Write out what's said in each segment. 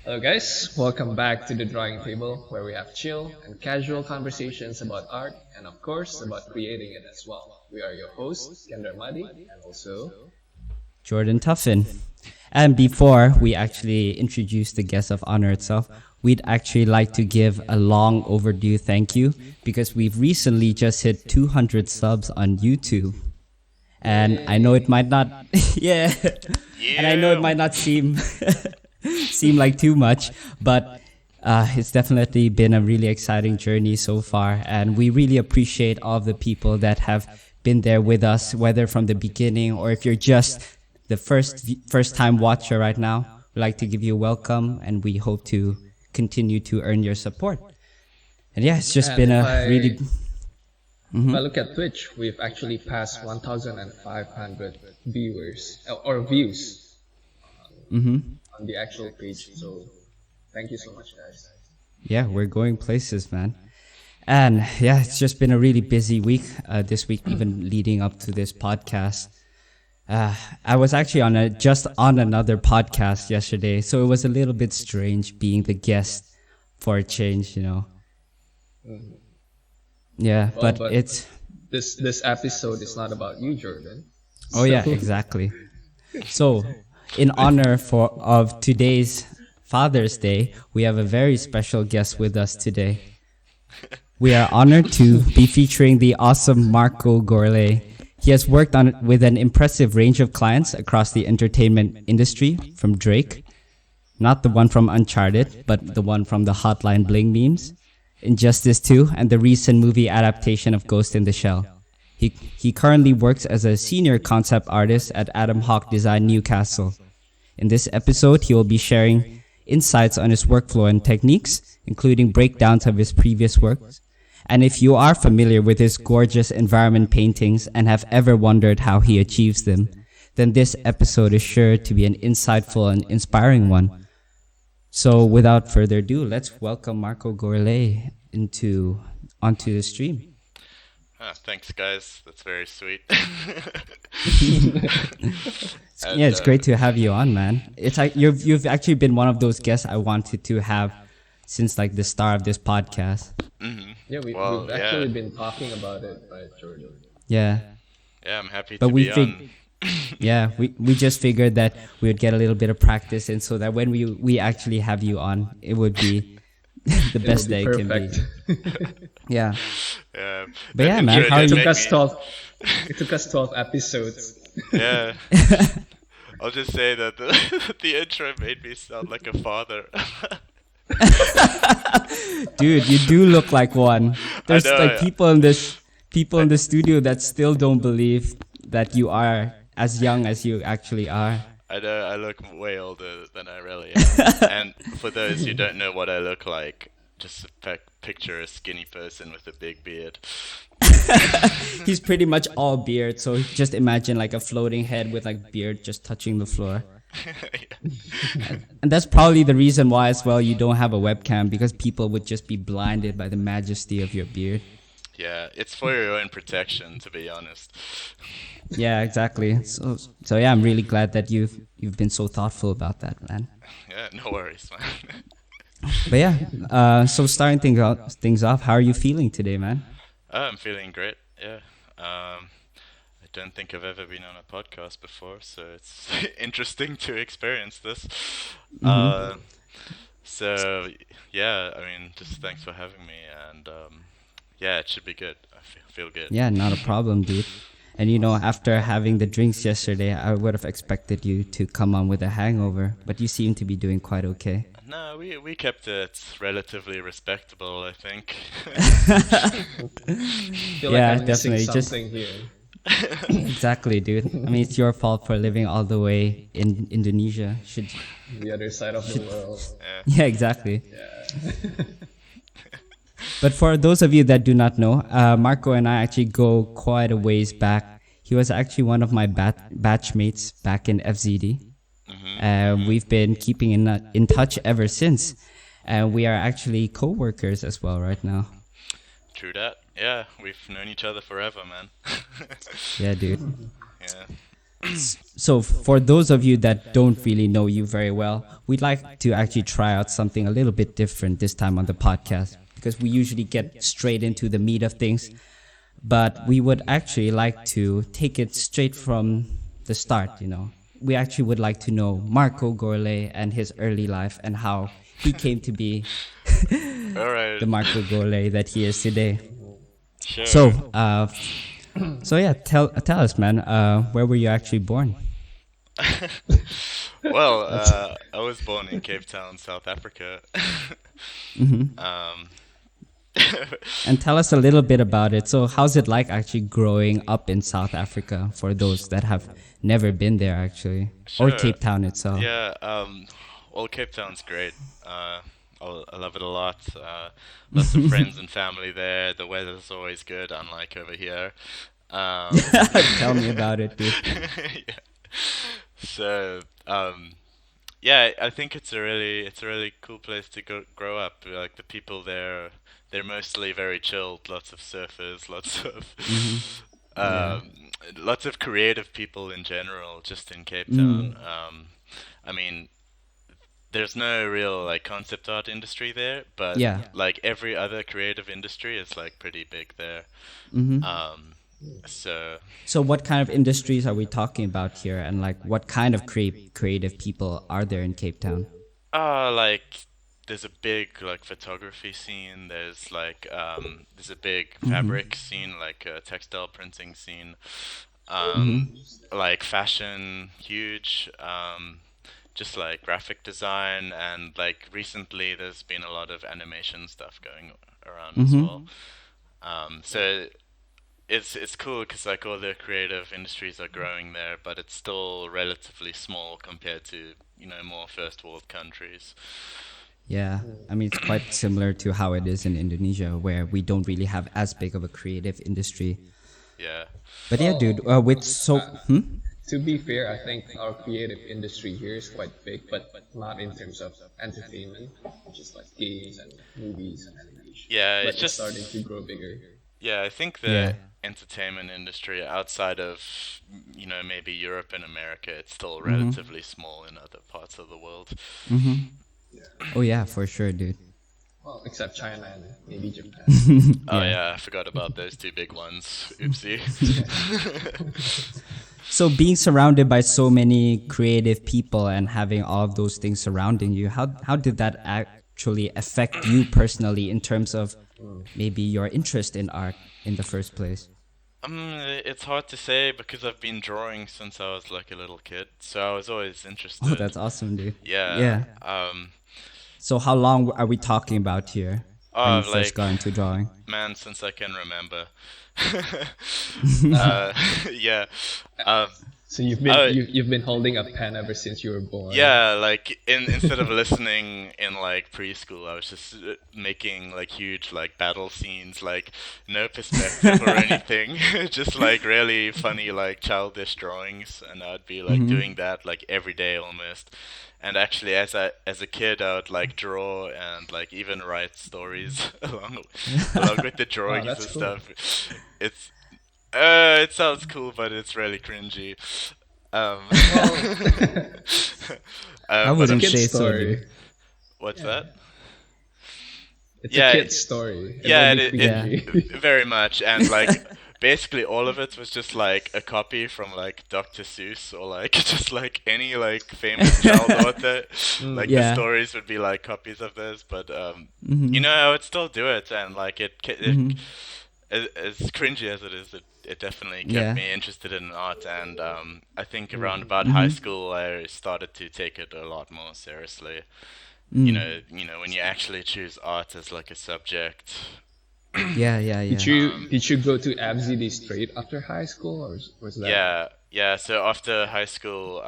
Hello, guys. Welcome back to the drawing table where we have chill and casual conversations about art and, of course, about creating it as well. We are your hosts, Kendra Madi, and also. Jordan Tuffin. And before we actually introduce the guest of honor itself, we'd actually like to give a long overdue thank you because we've recently just hit 200 subs on YouTube. And I know it might not, yeah. And I know it might not seem like too much, but it's definitely been a really exciting journey so far. And we really appreciate all of the people that have been there with us, whether from the beginning or if you're just the first time watcher right now. We'd like to give you a welcome, and we hope to continue to earn your support. And yeah, it's just been a really... If I look at Twitch, we've actually passed 1,500 viewers or views on the actual page. So thank you so much, guys. Yeah, we're going places, man. And yeah, it's just been a really busy week this week, even leading up to this podcast. I was actually just on another podcast yesterday, so it was a little bit strange being the guest for a change, you know. Yeah, Well, but it's... This episode is not about you, Jordan. Oh yeah, exactly. So, in honor of today's Father's Day, we have a very special guest with us today. We are honored to be featuring the awesome Marco Gorlei. He has worked with an impressive range of clients across the entertainment industry, from Drake, not the one from Uncharted, but the one from the Hotline Bling memes, Injustice 2, and the recent movie adaptation of Ghost in the Shell. He currently works as a senior concept artist at Atomhawk Design, Newcastle. In this episode, he will be sharing insights on his workflow and techniques, including breakdowns of his previous works. And if you are familiar with his gorgeous environment paintings and have ever wondered how he achieves them, then this episode is sure to be an insightful and inspiring one. So without further ado, let's welcome Marco Gorlei onto the stream. Thanks, guys. That's very sweet. It's great to have you on, man. It's like you've actually been one of those guests I wanted to have since like the start of this podcast. Mm-hmm. Yeah, we've actually been talking about it, right, Jordan? Yeah. Yeah, I'm happy to be on. Yeah, we just figured that we would get a little bit of practice in so that when we actually have you on, it would be the best day it can be. Yeah. Yeah. But yeah, man, how It you... took us 12 episodes. Yeah. I'll just say that the intro made me sound like a father. Dude, you do look like one. There's people in the studio that still don't believe that you are as young as you actually are. I know, I look way older than I really am. And for those who don't know what I look like, just picture a skinny person with a big beard. He's pretty much all beard, so just imagine like a floating head with like beard just touching the floor. Yeah. And that's probably the reason why as well you don't have a webcam, because people would just be blinded by the majesty of your beard. Yeah, it's for your own protection, to be honest. Yeah, exactly. So yeah, I'm really glad that you've been so thoughtful about that, man. Yeah, no worries, man. But yeah, so starting things off, how are you feeling today, man? I'm feeling great, yeah. I don't think I've ever been on a podcast before, so it's interesting to experience this. So, yeah, I mean, just thanks for having me, and yeah, it should be good. I feel good. Yeah, not a problem, dude. And you know, after having the drinks yesterday, I would have expected you to come on with a hangover, but you seem to be doing quite okay. No, we kept it relatively respectable, I think. Feel Yeah, like I'm missing definitely. something here. Exactly, dude. I mean, it's your fault for living all the way in Indonesia. The other side of the world. Yeah, exactly. Yeah. But for those of you that do not know, Marco and I actually go quite a ways back. He was actually one of my batchmates back in FZD. We've been keeping in touch ever since. We are actually co-workers as well right now. True that. Yeah, we've known each other forever, man. Yeah, dude. Yeah. So for those of you that don't really know you very well, we'd like to actually try out something a little bit different this time on the podcast, because we usually get straight into the meat of things. But we would actually like to take it straight from the start, We actually would like to know Marco Gorlei and his early life and how he came to be All right. the Marco Gorlei that he is today. Sure. So yeah, tell us, man, where were you actually born? Well, I was born in Cape Town, South Africa. And tell us a little bit about it. So how's it like actually growing up in South Africa for those that have never been there actually, or Sure. Cape Town itself? Yeah, well, Cape Town's great. I love it a lot. Lots of friends and family there. The weather's always good, unlike over here. Tell me about it, dude. Yeah. So, yeah, I think it's a really cool place to grow up. Like the people there, they're mostly very chilled. Lots of surfers, lots of creative people in general, just in Cape Town. I mean, there's no real like concept art industry there, but Yeah. like every other creative industry is like pretty big there. So So what kind of industries are we talking about here, and like what kind of creative people are there in Cape Town? like there's a big like photography scene. There's like there's a big fabric scene, like a textile printing scene. Like fashion, huge. Just like graphic design, and like recently there's been a lot of animation stuff going around as well. So it's cool because like all the creative industries are growing there, but it's still relatively small compared to more first world countries. Yeah, I mean it's quite similar to how it is in Indonesia, where we don't really have as big of a creative industry. Yeah. But yeah, dude, with so To be fair, I think our creative industry here is quite big, but not in terms of entertainment, which is like games and movies and animation. Yeah, But it's just starting to grow bigger. yeah, I think the Yeah. entertainment industry outside of maybe Europe and America, it's still relatively small in other parts of the world. oh yeah, for sure, dude. Well, except China and maybe Japan. Oh yeah, I forgot about those two big ones. Oopsie. So being surrounded by so many creative people and having all of those things surrounding you, how did that actually affect you personally in terms of maybe your interest in art in the first place? It's hard to say because I've been drawing since I was like a little kid, so I was always interested. Oh, that's awesome, dude. Yeah. Yeah. So how long are we talking about here when you first like got into drawing? man, since I can remember. Yeah. So you've been Oh. you've been holding a pen ever since you were born. Yeah, like instead of listening in like preschool, I was just making like huge like battle scenes, like no perspective or anything, just like really funny like childish drawings, and I'd be like doing that like every day almost. And actually, as a kid, I would like draw and like even write stories along with the drawings that's and cool. stuff. It sounds cool, but it's really cringy. I But wouldn't Kid's say so, story. dude. what's that? It's Yeah, a kid's story. Yeah, will be cringy. very much, and like basically all of it was just like a copy from like Dr. Seuss or like just like any like famous child author. Like Yeah. the stories would be like copies of those, but I would still do it, and like as cringy as it is, it definitely kept Yeah. me interested in art, and I think around about high school I started to take it a lot more seriously. You know, when you actually choose art as like a subject. Yeah. Did you go to ABCD straight after high school, or was that? Yeah. So after high school,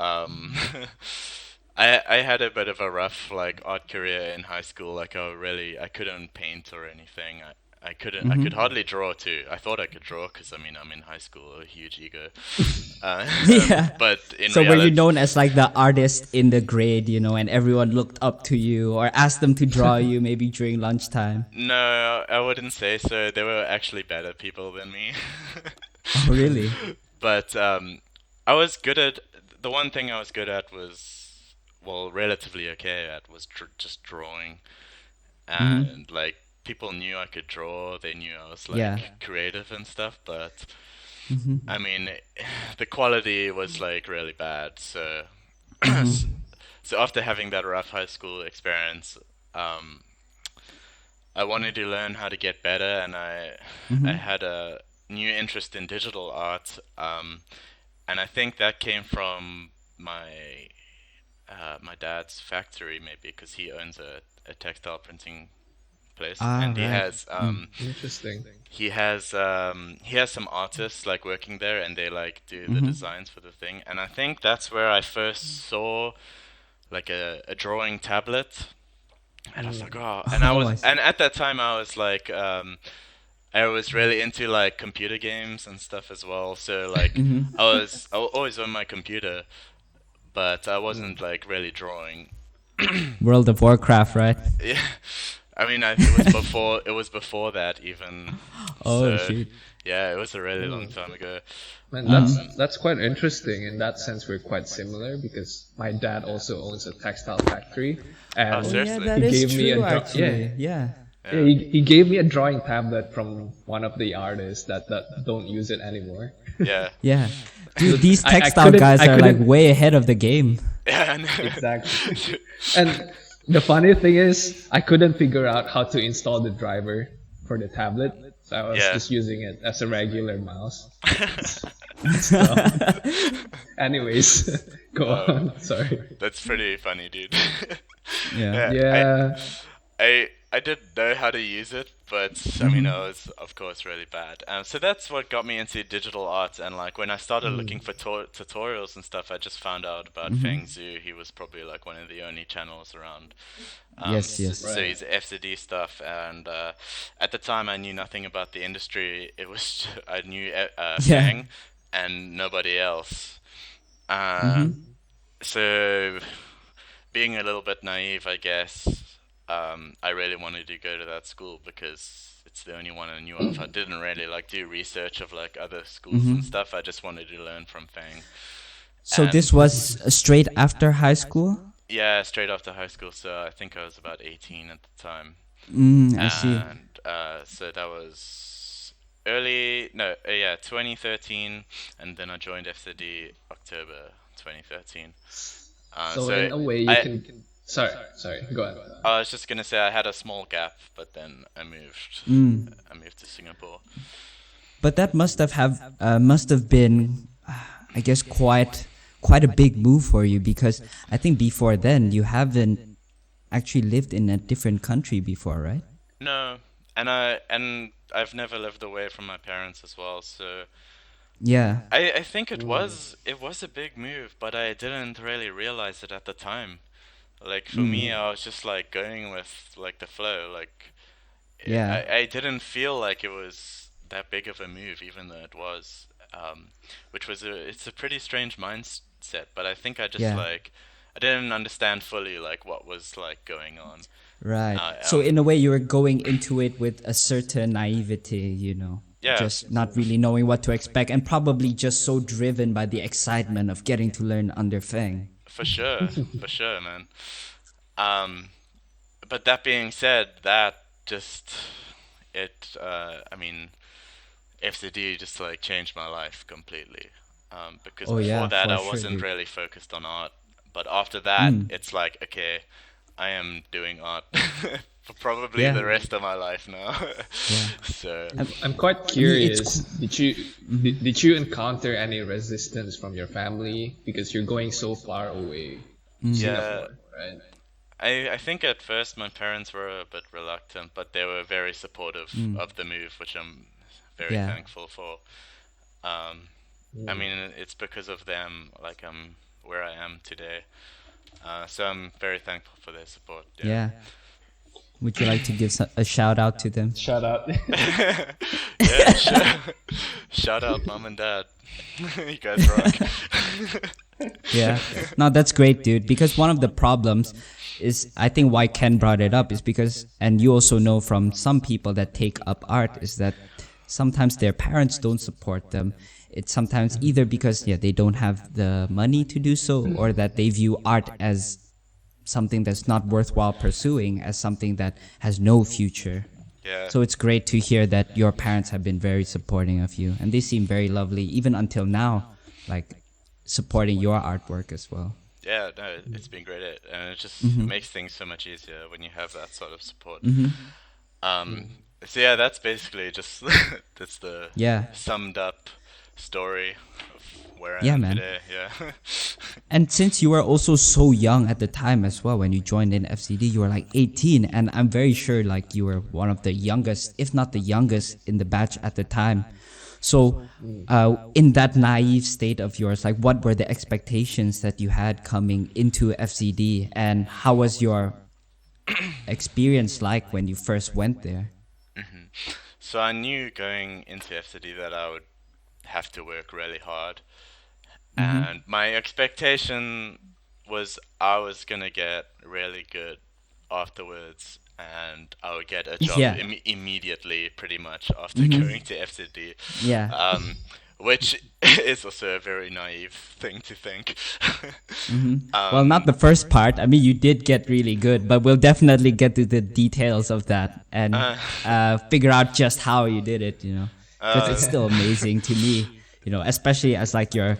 I had a bit of a rough like art career in high school. Like I couldn't paint or anything. I couldn't. I could hardly draw too. I thought I could draw because I'm in high school, a huge ego. Yeah. But in So were you reality, known as like the artist in the grade, and everyone looked up to you or asked them to draw you maybe during lunchtime? no, I wouldn't say so. There were actually better people than me. Oh, really? But I was good at the one thing I was good at was, well, relatively okay at was just drawing, and like people knew I could draw. They knew I was Yeah. like creative and stuff, but I mean, the quality was like really bad. So, so after having that rough high school experience, um, I wanted to learn how to get better, and I had a new interest in digital art, and I think that came from my dad's factory maybe because he owns a textile printing place, Ah, and he right. has Interesting. he has some artists like working there, and they like do the designs for the thing, and I think that's where I first saw like a drawing tablet. And I was like, oh, and Oh, I see. and at that time I was like, I was really into like computer games and stuff as well. So like, I was always on my computer, but I wasn't like really drawing. World of Warcraft, right? Yeah, I mean, it was before that even. Oh, So shoot. yeah, it was a really long time ago. Man, Mm-hmm. that's quite interesting. In that sense, we're quite similar because my dad also owns a textile factory, Oh, and Oh, yeah, seriously? that he is gave me a true, yeah, actually. Yeah. yeah, he gave me a drawing tablet from one of the artists that don't use it anymore. Yeah, Yeah. Dude, these I textile couldn't- guys I are like couldn't- way ahead of the game. yeah, no. Exactly. And the funny thing is, I couldn't figure out how to install the driver for the tablet, so I was Yeah. just using it as a regular mouse. So, anyways, go on. Sorry. That's pretty funny, dude. Yeah. Yeah. I did know how to use it, but I mean, I was of course really bad. So that's what got me into digital art. And like when I started looking for tutorials and stuff, I just found out about Feng Zhu. He was probably like one of the only channels around. Yes, yes. So he's FCD stuff, and at the time I knew nothing about the industry. It was I knew Feng and nobody else. So being a little bit naive, I guess, I really wanted to go to that school because it's the only one I knew of. I didn't really like do research of like other schools and stuff. I just wanted to learn from Fang. So And- this was straight after high school? Yeah, straight after high school. So I think I was about 18 at the time. I see. And so that was early, no, yeah, 2013, and then I joined FCD October 2013. So in a way, you can. Sorry. Go ahead. I was just gonna say I had a small gap, but then I moved. I moved to Singapore. But that must have been, I guess, quite a big move for you, because I think before then you haven't actually lived in a different country before, right? No, and I've never lived away from my parents as well. So Yeah. I think it was a big move, but I didn't really realize it at the time. Like for me, I was just like going with like the flow. Like Yeah. I didn't feel like it was that big of a move, even though it was, which was it's a pretty strange mindset. But I think I just Yeah. like I didn't understand fully like what was like going on. Right. So in a way you were going into it with a certain naivety, you know. Yeah. Just not really knowing what to expect, and probably just so driven by the excitement of getting to learn under Feng. For sure, man. But that being said, that just I mean, FCD just like changed my life completely. Because Oh, yeah, before that, for I sure, wasn't dude. really focused on art. But after that, it's like, okay, I am doing art for probably Yeah. the rest of my life now. Yeah. So I'm quite curious. Did you encounter any resistance from your family because you're going so far away? yeah. Right. I think at first my parents were a bit reluctant, but they were very supportive of the move, which I'm very Yeah. thankful for. I mean, it's because of them, like I'm where I am today. So I'm very thankful for their support. Yeah. Would you like to give a shout out to them? Shout out. Yeah, shout out, mom and dad. You guys rock. Yeah. No, that's great, dude. Because one of the problems is, I think why Ken brought it up is because, and you also know from some people that take up art, is that sometimes their parents don't support them. it's sometimes either because they don't have the money to do so, or that they view art as something that's not worthwhile pursuing, as something that has no future. Yeah. So it's great to hear that your parents have been very supporting of you, and they seem very lovely even until now, like supporting your artwork as well. Yeah, no, it's been great, and it just makes things so much easier when you have that sort of support. So yeah, that's basically just that's the summed up story of where I am man. today. Yeah. And since you were also so young at the time as well, when you joined in FCD, you were like 18, and I'm very sure like you were one of the youngest, if not the youngest, in the batch at the time. So in that naive state of yours, like what were the expectations that you had coming into FCD, and how was your experience like when you first went there? So I knew going into FCD that I would have to work really hard. And my expectation was I was going to get really good afterwards, and I would get a job immediately, pretty much, after going to FCD. Yeah. Which is also a very naive thing to think. Well, not the first part. I mean, you did get really good, but we'll definitely get to the details of that and figure out just how you did it, because it's still amazing to me, especially as like your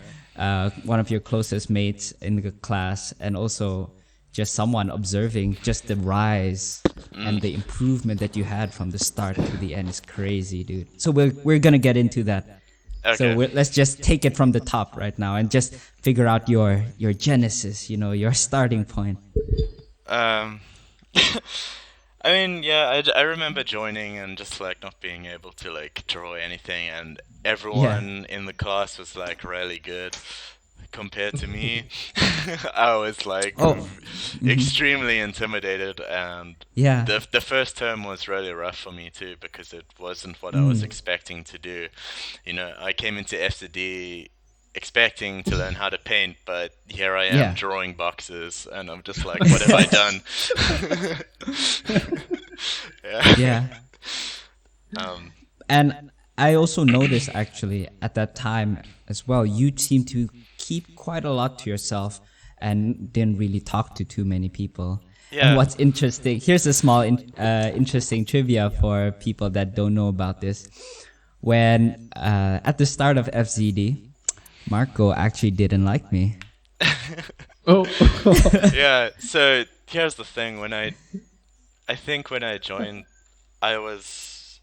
one of your closest mates in the class, and also just someone observing just the rise and the improvement that you had from the start to the end is crazy, dude. So we're gonna get into that. Okay. So let's just take it from the top right now and just figure out your genesis, your starting point. I mean, yeah, I remember joining and just like not being able to like draw anything, and everyone in the class was like really good compared to me. I was like extremely intimidated, and the first term was really rough for me too, because it wasn't what I was expecting to do. I came into FCD expecting to learn how to paint, but here I am drawing boxes, and I'm just like, what have I done? And I also noticed actually at that time as well, you seemed to keep quite a lot to yourself and didn't really talk to too many people. And what's interesting, here's a small interesting trivia for people that don't know about this. When at the start of FZD, Marco actually didn't like me. Yeah, so here's the thing. I think when I joined, I was,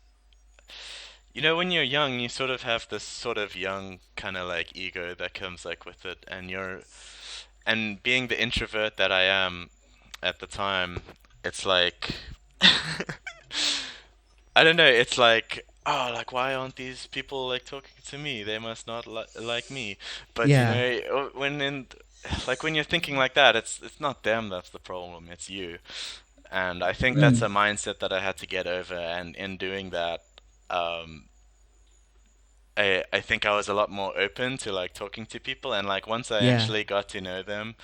when you're young, you sort of have this sort of young kind of like ego that comes like with it, and being the introvert that I am at the time, it's like, I don't know, it's like, oh, like, why aren't these people like talking to me? They must not like me. But when you're thinking like that, it's not them that's the problem, it's you. And I think that's a mindset that I had to get over, and in doing that, I think I was a lot more open to like talking to people, and like once I actually got to know them,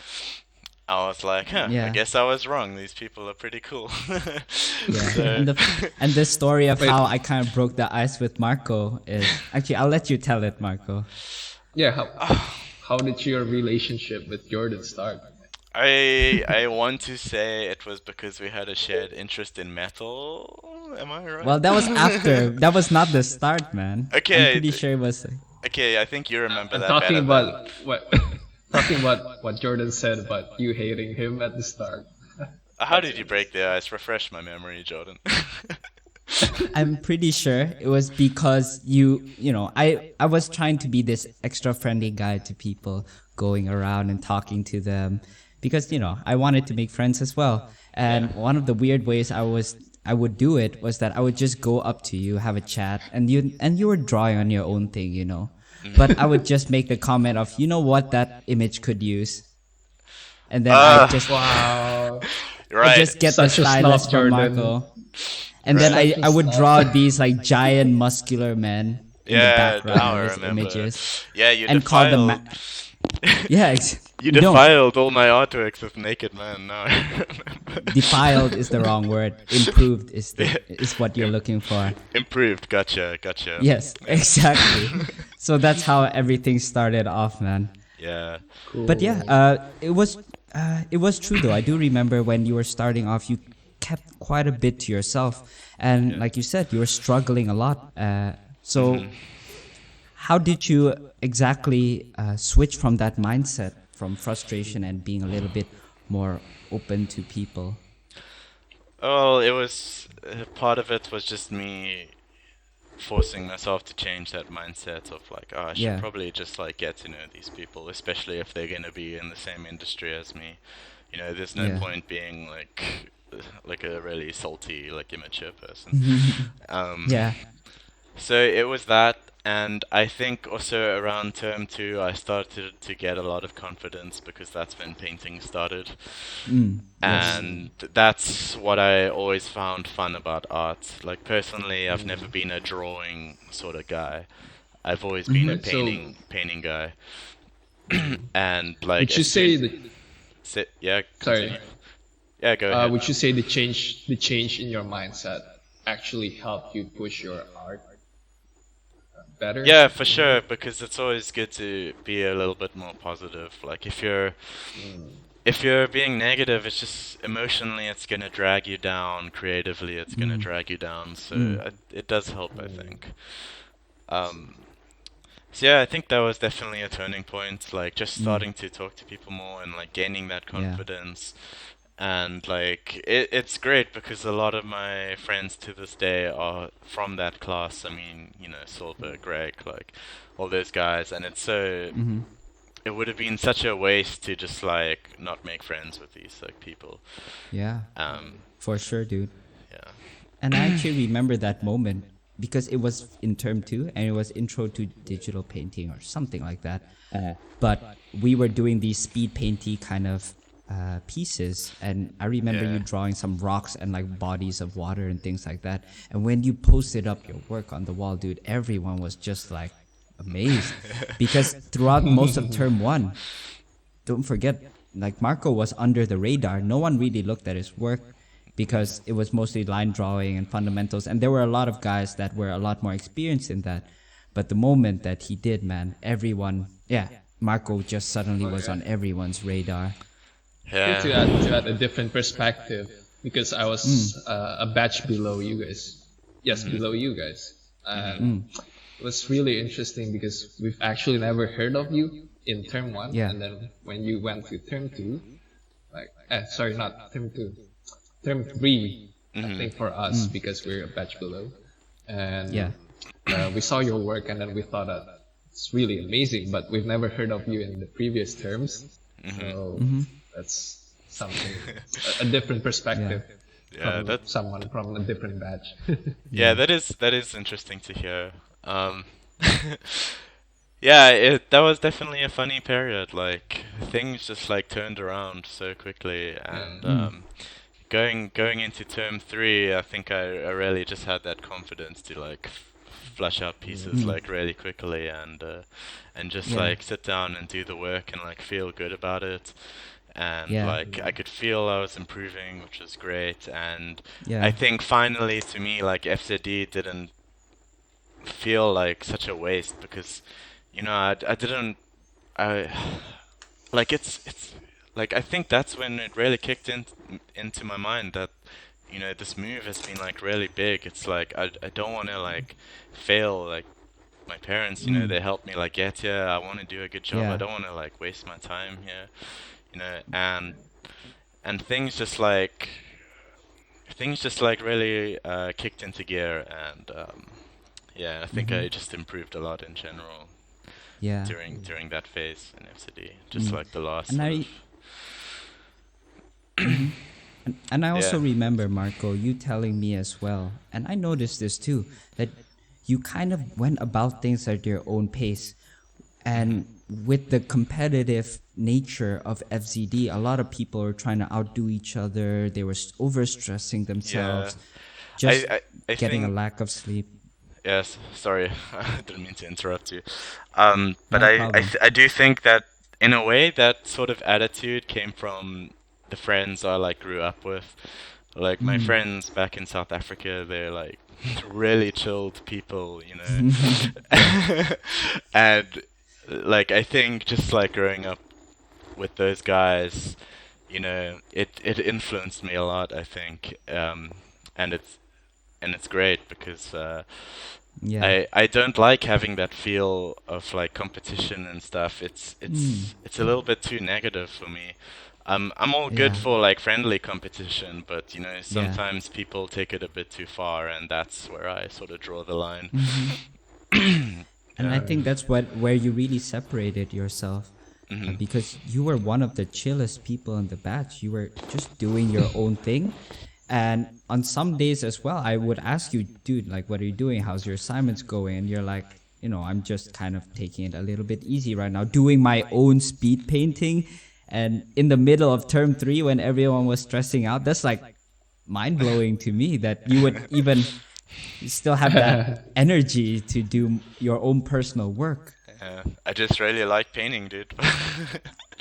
I was like, I guess I was wrong. These people are pretty cool. And the story of how I kind of broke the ice with Marco is actually, I'll let you tell it, Marco. Yeah, how did your relationship with Jordan start? I want to say it was because we had a shared interest in metal. Am I right? Well, that was after. That was not the start, man. Okay. I'm pretty sure it was. Okay, I think you remember that. Talking about what Jordan said about you hating him at the start. How did you break the ice? Refresh my memory, Jordan. I'm pretty sure it was because I was trying to be this extra friendly guy to people, going around and talking to them, because I wanted to make friends as well. And one of the weird ways I would do it was that I would just go up to you, have a chat, and you were drawing on your own thing, but I would just make the comment of, what that image could use, and then I just I just get Such the a stylus snob, from Jordan. Marco, and then I would draw these like giant muscular men in the background now I of his remember. images, Yeah, you and call them Yeah, You no, defiled all my artworks with naked man. No. defiled is the wrong word. Improved is what you're Im- looking for. Improved. Gotcha. Gotcha. Yes, Yeah. exactly. So that's how everything started off, man. Yeah. But yeah, Cool. it was true though. I do remember when you were starting off, you kept quite a bit to yourself, and Yeah. like you said, you were struggling a lot. So Mhm. how did you exactly switch from that mindset, from frustration and being a little bit more open to people? Well, it was part of it was just me forcing myself to change that mindset of like, oh, I should Yeah, probably just like get to know these people, especially if they're gonna be in the same industry as me. You know, there's no yeah, point being like a really salty, like immature person. yeah. So it was that, and I think also around term two, I started to get a lot of confidence because that's when painting started. Yes. And that's what I always found fun about art. Like personally, I've never been a drawing sort of guy. I've always been a Right. So, painting guy. And like would you as soon say that? yeah, Sorry. continue. Yeah, go ahead. Would you say the change in your mindset actually helped you push your art better? Yeah, for sure, because it's always good to be a little bit more positive. Like if you're being negative, it's just emotionally it's gonna drag you down. Creatively, it's gonna drag you down. So it does help, I think. Um, so yeah, I think that was definitely a turning point. Like just starting to talk to people more and like gaining that Yeah. confidence. And like it's great because a lot of my friends to this day are from that class. I mean, you know, Silver, Greg, like all those guys, and it's so it would have been such a waste to just like not make friends with these like people. Yeah, Um, for sure, dude. yeah. And I actually remember that moment because it was in term two and it was intro to digital painting or something like that. But we were doing these speed painty kind of pieces, and I remember you Yeah. drawing some rocks and like bodies of water and things like that. And when you posted up your work on the wall, dude, everyone was just like amazed because throughout most of term one, don't forget, like Marco was under the radar. No one really looked at his work because it was mostly line drawing and fundamentals, and there were a lot of guys that were a lot more experienced in that. But the moment that he did, man, everyone, yeah, Marco just suddenly was on everyone's radar. Here Yeah. to add a different perspective, because I was a batch below you guys. Yes, below you guys. And it was really interesting because we've actually never heard of you in term one, Yeah. and then when you went to term two, like, sorry, not term two, term three, I think for us because we're a batch below, and Yeah. we saw your work and then we thought that it's really amazing, but we've never heard of you in the previous terms, so that's something, a different perspective Yeah, from that's someone from a different batch. yeah, that is interesting to hear. Yeah, that was definitely a funny period. Like things just like turned around so quickly, and going into term three, I think I really just had that confidence to like flush out pieces like really quickly and just Yeah. like sit down and do the work and like feel good about it. And Yeah. like I could feel I was improving, which was great. And Yeah. I think finally to me like FZD didn't feel like such a waste because you know I didn't I like it's like I think that's when it really kicked into my mind that you know this move has been like really big. It's like I don't want to like fail like my parents, you know, they helped me like get here. I want to do a good job. Yeah. I don't want to like waste my time here, you know, and things just like really kicked into gear and yeah, I think I just improved a lot in general Yeah. during that phase in FCD. Just like the last And sort I of and I also Yeah. remember, Marco, you telling me as well, and I noticed this too, that you kind of went about things at your own pace. And with the competitive nature of FZD, a lot of people were trying to outdo each other. They were overstressing themselves, just I getting a think lack of sleep. yes, sorry, I didn't mean to interrupt you. But No problem. I do think that in a way, that sort of attitude came from the friends I like grew up with. Like my friends back in South Africa, they're like really chilled people, you know. And like I think just like growing up with those guys, you know, it influenced me a lot, I think. And it's great because Yeah. I don't like having that feel of like competition and stuff. It's a little bit too negative for me. I'm all good Yeah. for like friendly competition, but you know, Yeah. sometimes people take it a bit too far, and that's where I sort of draw the line. And I Yeah. think that's where you really separated yourself, because you were one of the chillest people in the batch. You were just doing your own thing, and on some days as well, I would ask you, dude, like, what are you doing? How's your assignments going? And you're like, I'm just kind of taking it a little bit easy right now, doing my own speed painting. And in the middle of term 3, when everyone was stressing out, that's like mind blowing to me that you would even still have that energy to do your own personal work. I just really like painting, dude.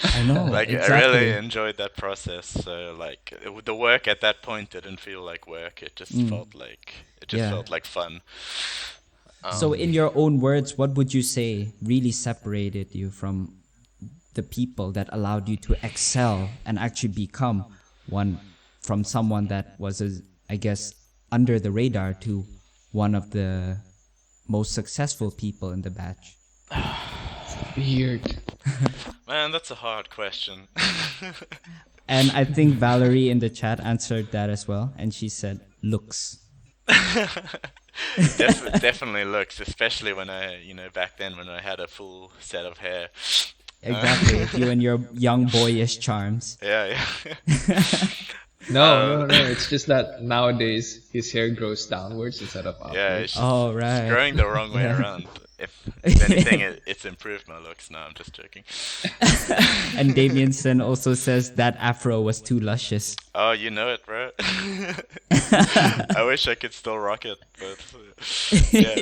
I know, Like I really exactly. enjoyed that process. So like the work at that point didn't feel like work. It just Yeah. felt like fun. So, Um, in your own words, what would you say really separated you from the people that allowed you to excel and actually become one from someone that was, I guess, under the radar to one of the most successful people in the batch? Weird. Man, that's a hard question. And I think Valerie in the chat answered that as well, and she said looks. Definitely looks, especially when back then when I had a full set of hair. Exactly, you and your young boyish charms. Yeah, yeah. No, no, no. It's just that nowadays his hair grows downwards instead of Yeah, upwards. Oh, it's right. growing the wrong way around. If anything, it's improved my looks. No, I'm just joking. And Damienson also says that afro was too luscious. Oh, you know it, bro. I wish I could still rock it, but yeah.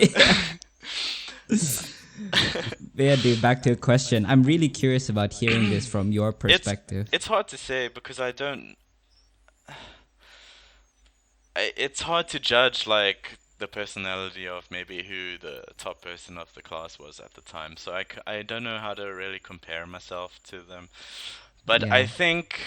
But yeah, dude, back to a question. I'm really curious about hearing this from your It's perspective. it's hard to say because it's hard to judge like the personality of maybe who the top person of the class was at the time. So I don't know how to really compare myself to them. But Yeah. I think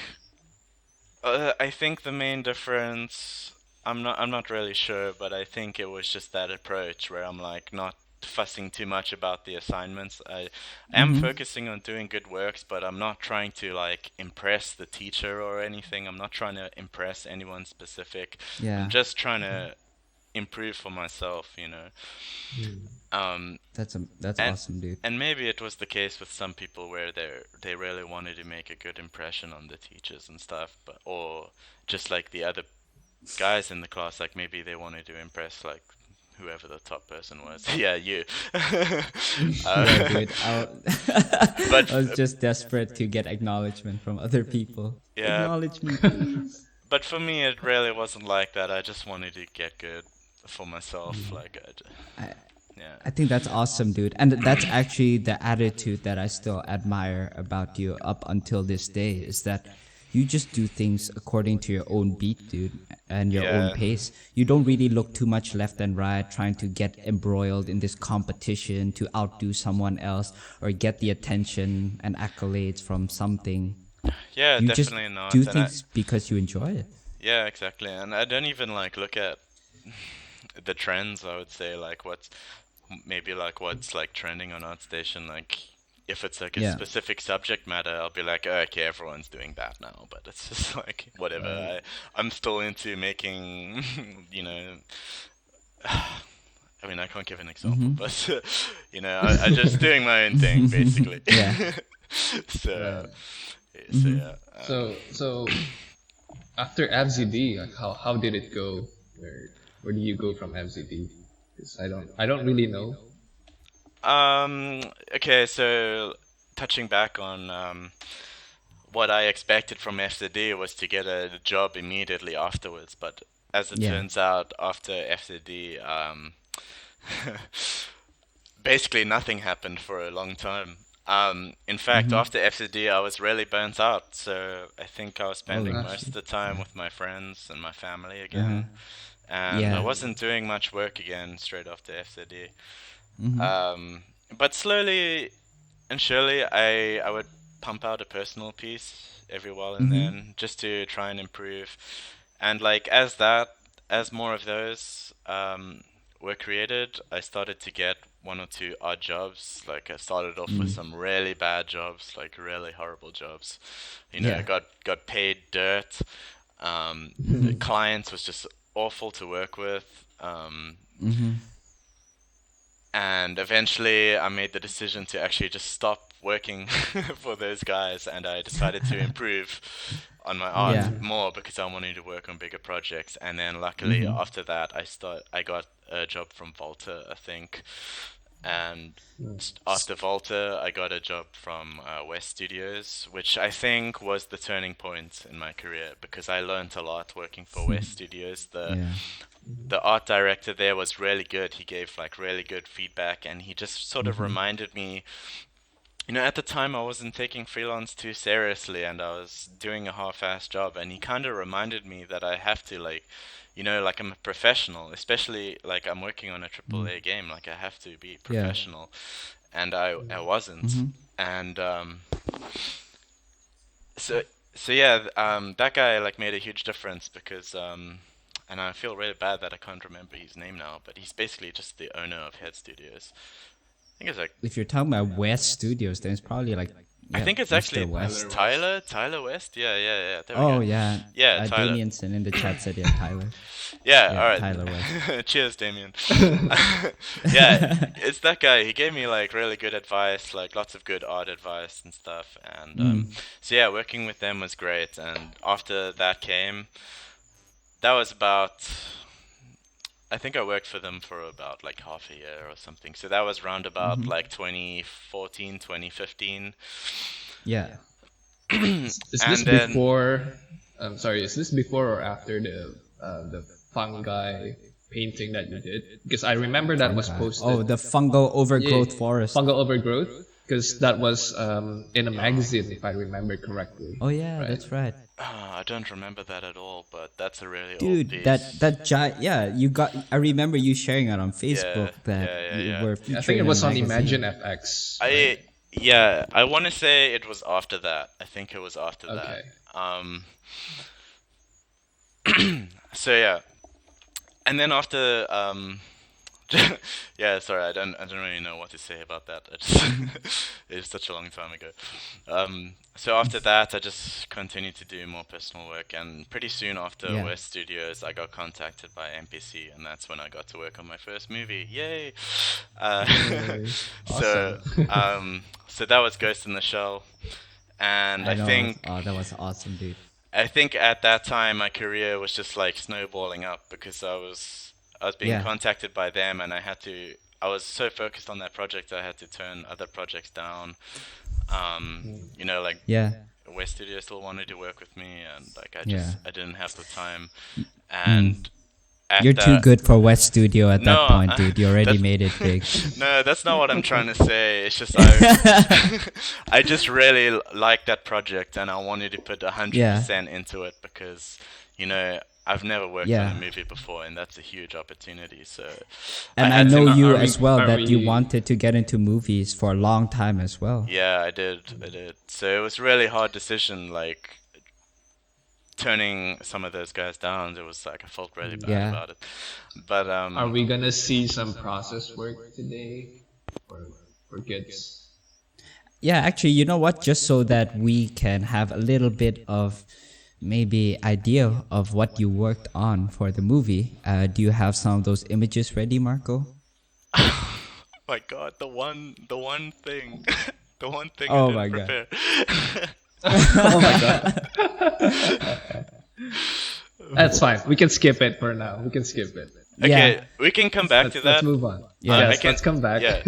the main difference, I'm not really sure, but I think it was just that approach where I'm like not fussing too much about the assignments. I am focusing on doing good works, but I'm not trying to like impress the teacher or anything. I'm not trying to impress anyone specific. Yeah. I'm just trying to improve for myself, you know. That's And awesome, dude. and maybe it was the case with some people where they really wanted to make a good impression on the teachers and stuff, but or just like the other guys in the class, like maybe they wanted to impress like whoever the top person was. Yeah, you. Yeah, uh, dude. but I was just desperate to get acknowledgement from other people. yeah, Acknowledge me, please. but for me it really wasn't like that. I just wanted to get good for myself. Like I, yeah. I think that's awesome, dude. And that's actually the attitude that I still admire about you up until this day, is that you just do things according to your own beat, dude, and your own Yeah. pace. You don't really look too much left and right trying to get embroiled in this competition to outdo someone else or get the attention and accolades from something. Yeah, You just definitely not. do And things because you enjoy it. yeah, exactly. And I don't even like look at the trends, I would say, like what's like trending on ArtStation. Like if it's like a Yeah. specific subject matter, I'll be like, oh, okay, everyone's doing that now. But it's just like whatever. I'm still into making, you know. I mean, I can't give an example, but you know, I just doing my own thing basically. Yeah. So, Right. so yeah. So after FZD, like, how did it go? Where do you go from FZD? Because I don't really know. Okay, so touching back on what I expected from FCD was to get a job immediately afterwards, but as it Yeah. turns out, after FCD, basically nothing happened for a long time. In fact, after FCD, I was really burnt out. So I think I was spending Oh, most of the time with my friends and my family uh-huh. again. And I Yeah. wasn't doing much work again straight after FCD. Mm-hmm. But slowly and surely, I would pump out a personal piece every while and Mm-hmm. then just to try and improve. And like as more of those were created, I started to get one or two odd jobs. Like I started off with some really bad jobs, like really horrible jobs. Yeah. Got paid dirt. The clients was just awful to work with. Mm-hmm. And eventually I made the decision to actually just stop working for those guys, and I decided to improve on my art Yeah. more because I wanted to work on bigger projects. And then luckily after that I got a job from Volta, I think. And after Volta, I got a job from West Studios, which I think was the turning point in my career because I learned a lot working for West Studios. Yeah. The art director there was really good. He gave like really good feedback, and he just sort of reminded me, at the time I wasn't taking freelance too seriously and I was doing a half-assed job, and he kind of reminded me that I have to like, like I'm a professional, especially like I'm working on a AAA game, like I have to be Yeah. professional, and I wasn't. And so yeah, that guy like made a huge difference because and I feel really bad that I can't remember his name now, but he's basically just the owner of Head Studios. I think it's like If you're talking about West Studios, then it's probably like I think it's Mr. actually West. Tyler West. Yeah. There we Oh go. yeah. Yeah, Tyler. Damienson in the chat said yeah, Tyler. Yeah, Yeah, all right. Tyler West. Cheers, Damien. Yeah, it's that guy. He gave me like really good advice, like lots of good art advice and stuff. And so yeah, working with them was great. And after that came, that was about. I think I worked for them for about like half a year or something. So that was round about like 2014, 2015. Yeah. Is this And then before? Sorry, is this before or after the fungi painting that you did? Because I remember that was posted. Oh, the fungal overgrowth forest. Fungal overgrowth. Because that was in a magazine, if I remember correctly. Oh yeah, Right. that's right. I don't remember that at all, but that's a really old Dude, piece. that giant, yeah, you got. I remember you sharing it on Facebook that you yeah. were I featuring. think it in was a on magazine. Imagine FX. I want to say it was after that. I think it was after Okay. that. So yeah, and then after yeah, sorry, I don't really know what to say about that. It's such a long time ago. So after that, I just continued to do more personal work, and pretty soon after Yeah. West Studios, I got contacted by MPC, and that's when I got to work on my first movie. Yay! So so that was Ghost in the Shell, and I know. think Oh, that was awesome, dude. I think at that time my career was just like snowballing up because I was being Yeah. contacted by them, and I was so focused on that project I had to turn other projects down. Like Yeah. West Studio still wanted to work with me, and like Yeah. I didn't have the time. And at You're too that- good for West Studio at No, that point, dude. You already that's- made it big. No, that's not what I'm trying to say. It's just I just really liked that project, and I wanted to put 100% into it because I've never worked Yeah. on a movie before, and that's a huge opportunity. So, And I had to know not- you are we- as well are that you we- wanted to get into movies for a long time as well. Yeah, I did. So it was a really hard decision, like turning some of those guys down. It was like I felt really bad Yeah. about it. But Are we gonna see some process work today for kids? Yeah, actually, you know what? Just so that we can have a little bit of maybe idea of what you worked on for the movie, do you have some of those images ready, Marco? my God, the one thing, the one thing Oh I my didn't God. prepare. Oh my god. That's fine. We can skip it for now. We can skip it. Okay, Yeah. we can come back to that. Let's move on. Yeah. Yes, let's come back. Yeah.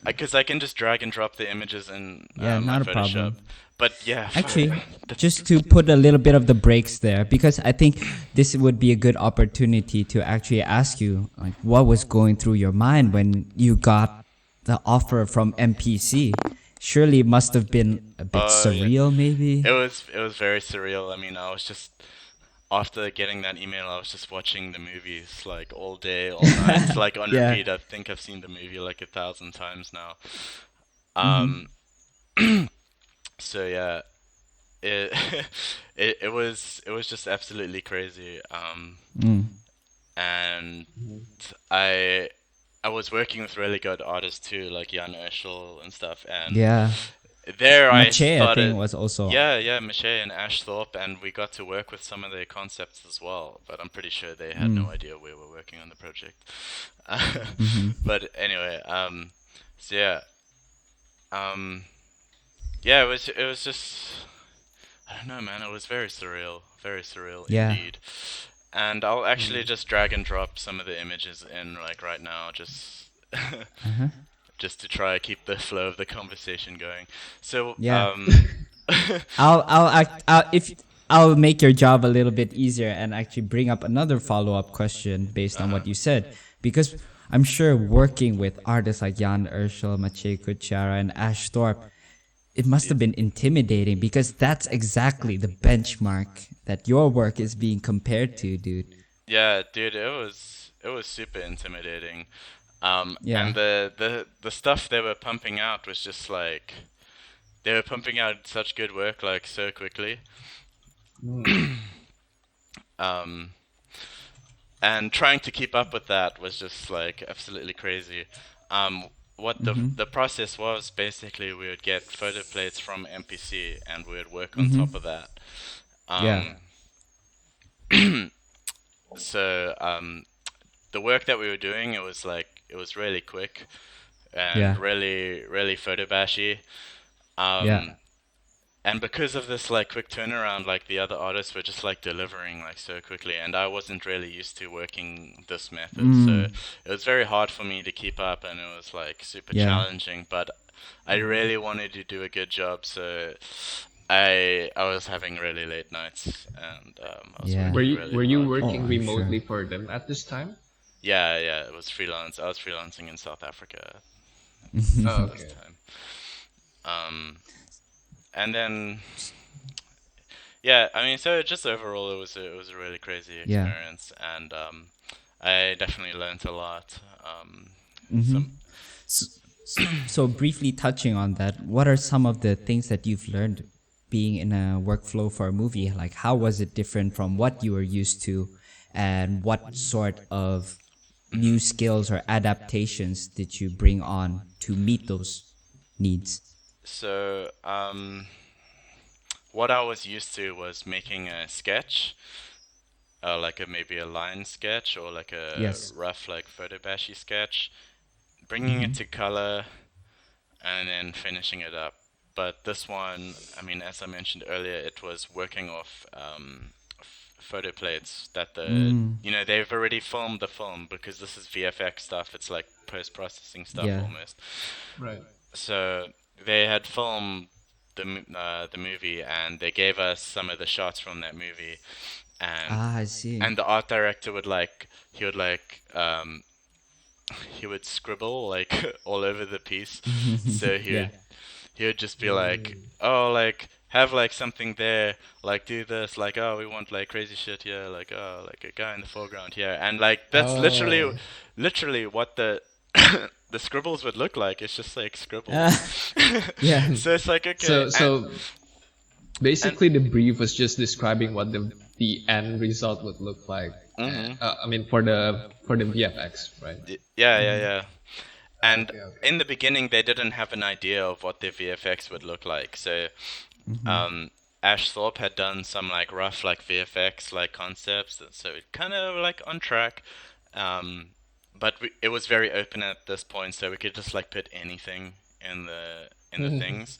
Because I can just drag and drop the images in Yeah, my not a Photoshop. problem. But yeah, Actually, just to put a little bit of the breaks there, because I think this would be a good opportunity to actually ask you, like, what was going through your mind when you got the offer from MPC surely must have been a bit Yeah. surreal, maybe. It was very surreal. I mean, I was just after getting that email, I was just watching the movies like all day, all night, like on Yeah. repeat. I think I've seen the movie like 1,000 times now. Mm-hmm. Um, so yeah, it it was just absolutely crazy. Mm. And Mhm. I I was working with really good artists too, like Jan Urschel and stuff, and Yeah. there I Mache, I think, started. was also. Yeah, Michelle and Ash Thorpe, and we got to work with some of their concepts as well. But I'm pretty sure they had no Mm. idea we were working on the project. Mm-hmm. But anyway, so um, yeah, it was just I don't know, man. It was very surreal Yeah. indeed. And I'll actually Mm. just drag and drop some of the images in like right now, just Uh-huh. just to try keep the flow of the conversation going. So, Yeah. If I'll make your job a little bit easier and actually bring up another follow-up question based on uh-huh. what you said, because I'm sure working with artists like Jan Urschel, Maciej Kuchara, and Ash Thorpe, it must have been intimidating because that's exactly the benchmark that your work is being compared to, dude. Yeah, dude, it was super intimidating. And Yeah. the stuff they were pumping out was just like they were pumping out such good work like so quickly. Mm. Um, and trying to keep up with that was just like absolutely crazy. What the Mm-hmm. the process was basically we would get photo plates from MPC and we would work on Mm-hmm. top of that. Yeah. Um, so the work that we were doing, it was really quick and Yeah. really photo bashy. Yeah. Um, and because of this like quick turnaround, like the other artists were just like delivering like so quickly, and I wasn't really used to working this method, so Mm. it was very hard for me to keep up, and it was like super Yeah. challenging. But I really wanted to do a good job, so I was having really late nights, and I was Yeah. Were working you really were you hard. Oh, working I'm sure. remotely for them at this time? Yeah, it was freelance. I was freelancing in South Africa Oh, this okay. time. Um, and then yeah, I mean, so just overall, it was a really crazy Yeah. experience, and I definitely learned a lot. Mm-hmm. Some So, so briefly touching on that, what are some of the things that you've learned being in a workflow for a movie? Like, how was it different from what you were used to, and what sort of new mhm. skills or adaptations did you bring on to meet those needs? So what I was used to was making a sketch, like maybe a line sketch or like a Yes. rough like photo bashy sketch, bringing it Mm-hmm. to color, and then finishing it up. But this one, I mean, as I mentioned earlier, it was working off photo plates that Mm. they've already filmed the film because this is VFX stuff. It's like post-processing stuff Yeah. almost. Right. So they had filmed the movie and they gave us some of the shots from that movie, and Ah, I see. and the art director would like he would like he would scribble like all over the piece. So he Yeah. would he would just be like, Mm. oh, like have like something there, like do this, like oh we want like crazy shit here, like oh like a guy in the foreground here, and like that's Oh. literally what the the scribbles would look like. It's just like scribbles. Ah, yeah. So it's like okay, So and so and basically the brief was just describing what the end result would look like. hmm I mean for the VFX, right? yeah. And Okay, okay. in the beginning, they didn't have an idea of what their VFX would look like. So Mm-hmm. um, Ash Thorpe had done some like rough like VFX like concepts, so it kind of like on track. Um, but it was very open at this point, so we could just like put anything in the things.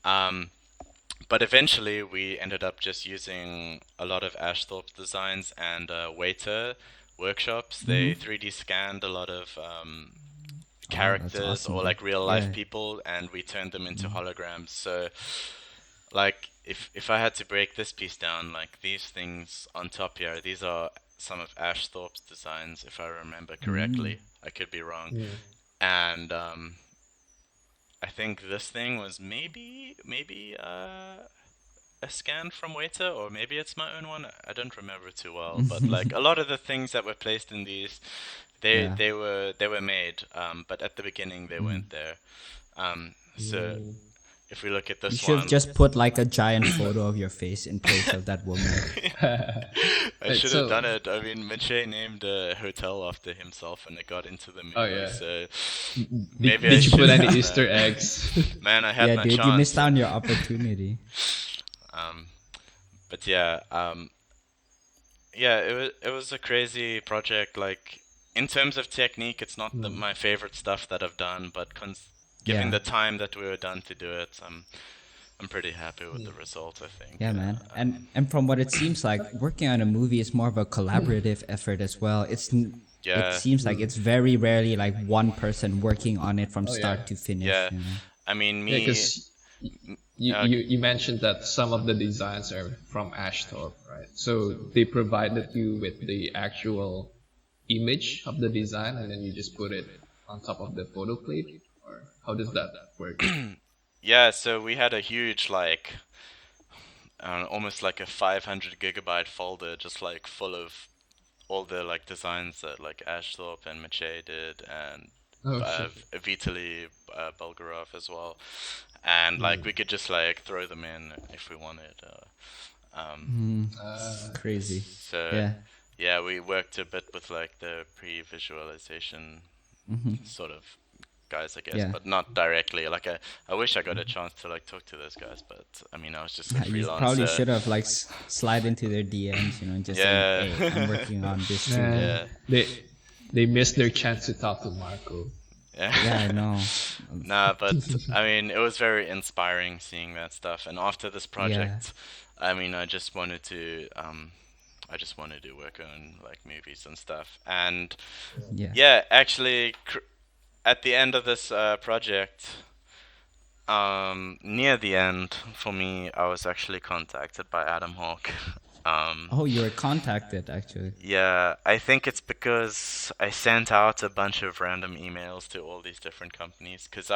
Um, but eventually, we ended up just using a lot of Ash Thorpe designs and Waiter workshops. They Mm-hmm. 3D scanned a lot of Oh, that's characters awesome, or dude. like real life Yeah. people, and we turned them into Mm-hmm. holograms. So like if I had to break this piece down, like these things on top here, these are some of Ash Thorpe's designs, if I remember Mm. correctly. I could be wrong. Mm. And I think this thing was maybe a scan from Waiter, or maybe it's my own one. I don't remember too well, but like a lot of the things that were placed in these, Yeah. they were made, but at the beginning they weren't there. So if we look at You this should have one, just put like a giant photo of your face in place of that woman. I should have So, done it. I mean, Mache named a hotel after himself, and it got into the movie. oh yeah. So Did, maybe I did you should put have any done Easter that. eggs? Man, I had Yeah, my dude, chance. you missed out on your opportunity. But yeah, yeah, it was a crazy project. Like in terms of technique, it's not my favorite stuff that I've done, but given Yeah. the time that we were done to do it, I'm pretty happy with the result, I think. Yeah, man. And from what it seems like, working on a movie is more of a collaborative effort as well. Yeah. It seems like it's very rarely like one person working on it from start yeah. to finish. Yeah. You know? I mean, Yeah, me. because you mentioned that some of the designs are from Ashthorpe, right? So they provided you with the actual image of the design, and then you just put it on top of the photo plate, or how does that work? Yeah, so we had a huge, like, almost like a 500 gigabyte folder, just like full of all the like designs that like Ashthorpe and Mache did, and Oh, shit. Vitaly Bulgarov as well, and like we could just like throw them in if we wanted. Crazy. So Yeah. yeah, we worked a bit with like the pre-visualization sort of guys, I guess, Yeah. but not directly. Like I wish I got a chance to like talk to those guys, but I mean I was just a You freelancer. probably should have like slide into their DMs, you know, and just Yeah. say, "Hey, I'm working on this too." Man, they missed their chance to talk to Marco. Yeah, I know. Nah, but I mean, it was very inspiring seeing that stuff. And after this project, I mean, I just wanted to work on like movies and stuff. And Yeah. yeah, actually, at the end of this project, near the end for me, I was actually contacted by Atomhawk. Oh, you were contacted actually. Yeah, I think it's because I sent out a bunch of random emails to all these different companies. Because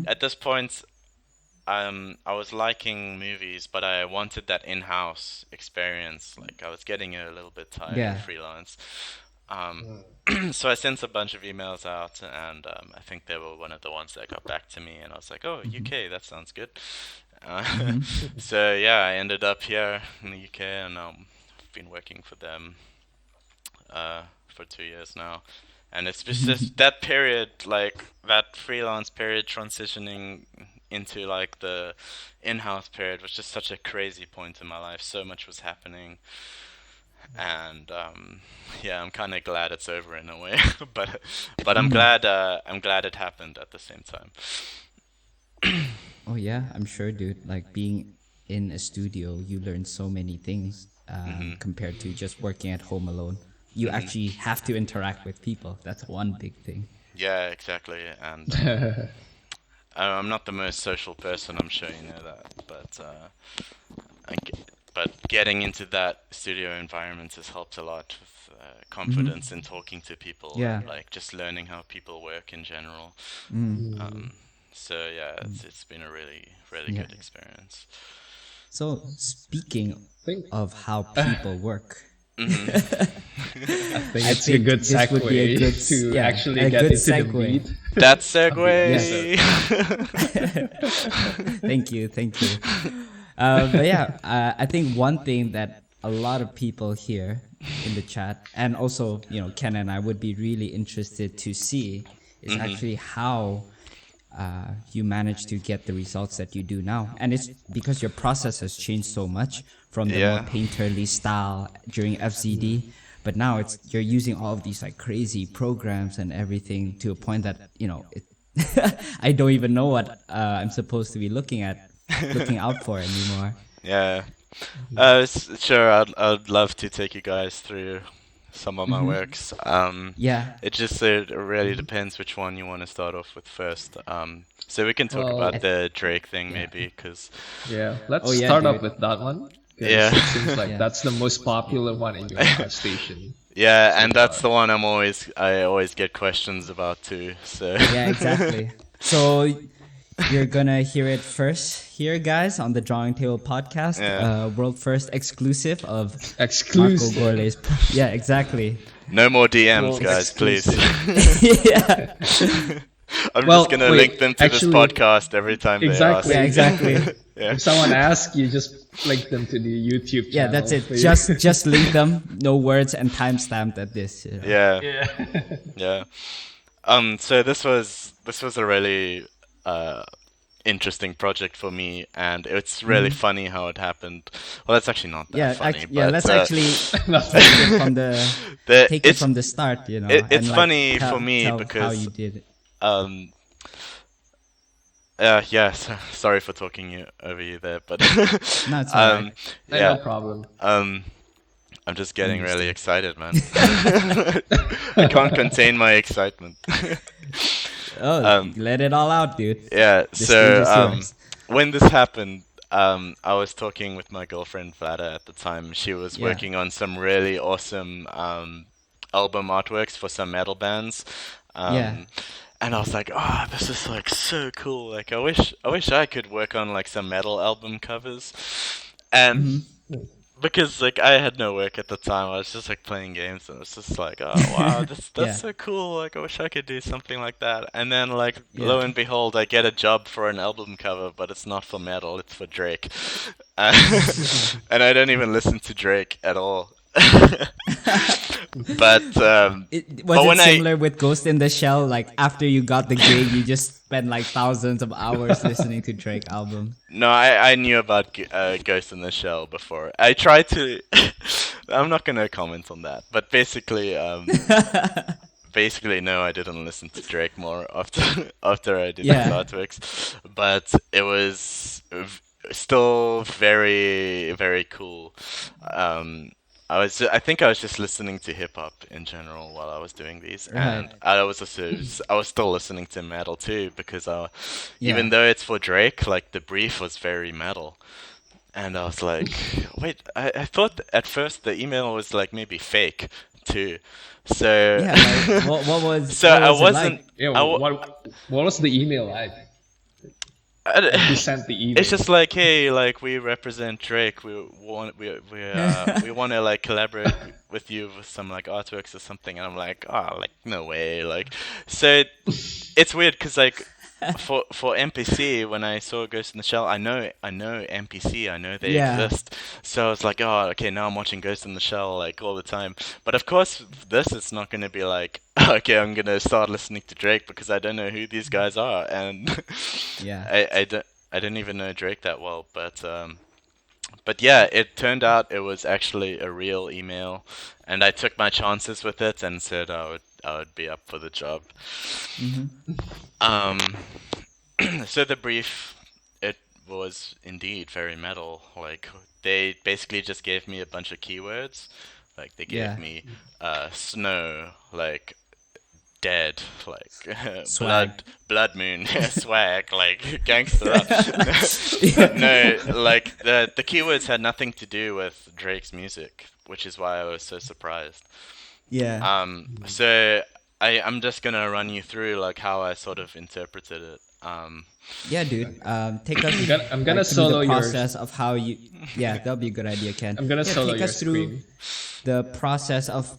at this point, I was liking movies, but I wanted that in-house experience. Like I was getting a little bit tired Yeah. of freelance. So I sent a bunch of emails out, and I think they were one of the ones that got back to me. And I was like, "Oh, UK, that sounds good." So yeah, I ended up here in the UK, and I've been working for them for 2 years now. And it's just that period, like that freelance period, transitioning into like the in-house period was just such a crazy point in my life. So much was happening, and yeah, I'm kind of glad it's over in a way, but I'm glad it happened at the same time. Oh yeah, I'm sure, dude. Like being in a studio, you learn so many things compared to just working at home alone. You actually have to interact with people. That's one big thing. Yeah, exactly. And I'm not the most social person, I'm sure you know that. But getting into that studio environment has helped a lot with confidence in talking to people. Yeah. And, like just learning how people work in general. So yeah, it's been a really Yeah. good experience. So speaking Think- of how people work, I think I it's a think good this would be a segue good to yeah, actually a get good into the segue. meat. That segue. Thank you. But yeah, I think one thing that a lot of people here in the chat, and also Ken and I would be really interested to see, is actually how you manage to get the results that you do now. And it's because your process has changed so much from the more Yeah. painterly style during FZD, but now you're using all of these like crazy programs and everything to a point that I don't even know what I'm supposed to be looking out for anymore. Yeah. Sure, I'd love to take you guys through some of my works. Yeah. It really depends which one you want to start off with first. So we can talk Well, about the Drake thing maybe, because Yeah, let's Oh, yeah, start off dude. with that one. 'Cause Yeah. it seems like Yeah. that's the most popular one in your station. yeah, and that's far. the one I always get questions about too. So Yeah, exactly. So You're gonna hear it first here, guys, on the Drawing Table podcast. Yeah. World first exclusive of Marco Exclusive. Gorlei's. Yeah, exactly. No more DMs, Well, guys, please. Yeah, I'm Well, just gonna wait, link them to actually- this podcast every time Exactly. they yeah, ask. exactly. Yeah. If someone asks, you just link them to the YouTube channel. Yeah, that's it. for you. Just link them, no words, and timestamped at this. You know. Yeah. Yeah. Yeah. So this was a really interesting project for me, and it's really funny how it happened. Well, that's actually not that Yeah, funny. yeah. but, Let's actually Nothing. take it from the take it it's from the start. You know, it's and, like, funny tell- for me tell how because you did it. Sorry for talking over you there, but No, it's alright. No yeah, problem. I'm just getting really excited, man. I can't contain my excitement. Oh, let it all out, dude. Yeah, The stage is yours. when this happened, I was talking with my girlfriend Vlada at the time. She was Yeah. working on some really awesome album artworks for some metal bands. Yeah. And I was like, oh, this is like so cool. Like, I wish I could work on like some metal album covers. And because like I had no work at the time, I was just like playing games, and it's just like, oh wow, that's Yeah. so cool. Like, I wish I could do something like that. And then like Yeah. lo and behold, I get a job for an album cover, but it's not for metal, it's for Drake. And I don't even listen to Drake at all. But Was but it when similar with Ghost in the Shell? Like after you got the gig, you just spent like thousands of hours listening to Drake album. No, I knew about Ghost in the Shell before. I tried to. I'm not gonna comment on that, but basically, no, I didn't listen to Drake more after I did Yeah. these artworks, but it was still very very cool. I think I was just listening to hip hop in general while I was doing these, and I was still listening to metal too, because even Yeah. though it's for Drake, like the brief was very metal, and I was like, wait, I thought at first the email was like maybe fake too, so Yeah, like, what was so what I was it wasn't. like? Yeah. I wa- What was the email like? You sent the email. It's just like, hey, like we represent Drake. We want to like collaborate with you with some like artworks or something. And I'm like, oh, like no way, like. So it's weird because like for NPC, when I saw Ghost in the Shell, I know NPC, I know they Yeah. exist. So I was like, oh, okay, now I'm watching Ghost in the Shell like all the time. But of course, this it's not going to be like, okay, I'm going to start listening to Drake because I don't know who these guys are, and Yeah. I didn't even know Drake that well, but yeah, it turned out it was actually a real email, and I took my chances with it and said I would be up for the job. So the brief, it was indeed very metal. Like they basically just gave me a bunch of keywords, like they gave Yeah. me snow, like dead, like Swag. blood moon, swag, like gangster rap. No, like the keywords had nothing to do with Drake's music, which is why I was so surprised. Yeah. So I'm just gonna run you through like how I sort of interpreted it. Yeah, dude. Take us. I'm gonna like, through solo the your- process of how you. Yeah, that'll be a good idea, Ken. I'm gonna solo take your us through screen. the process of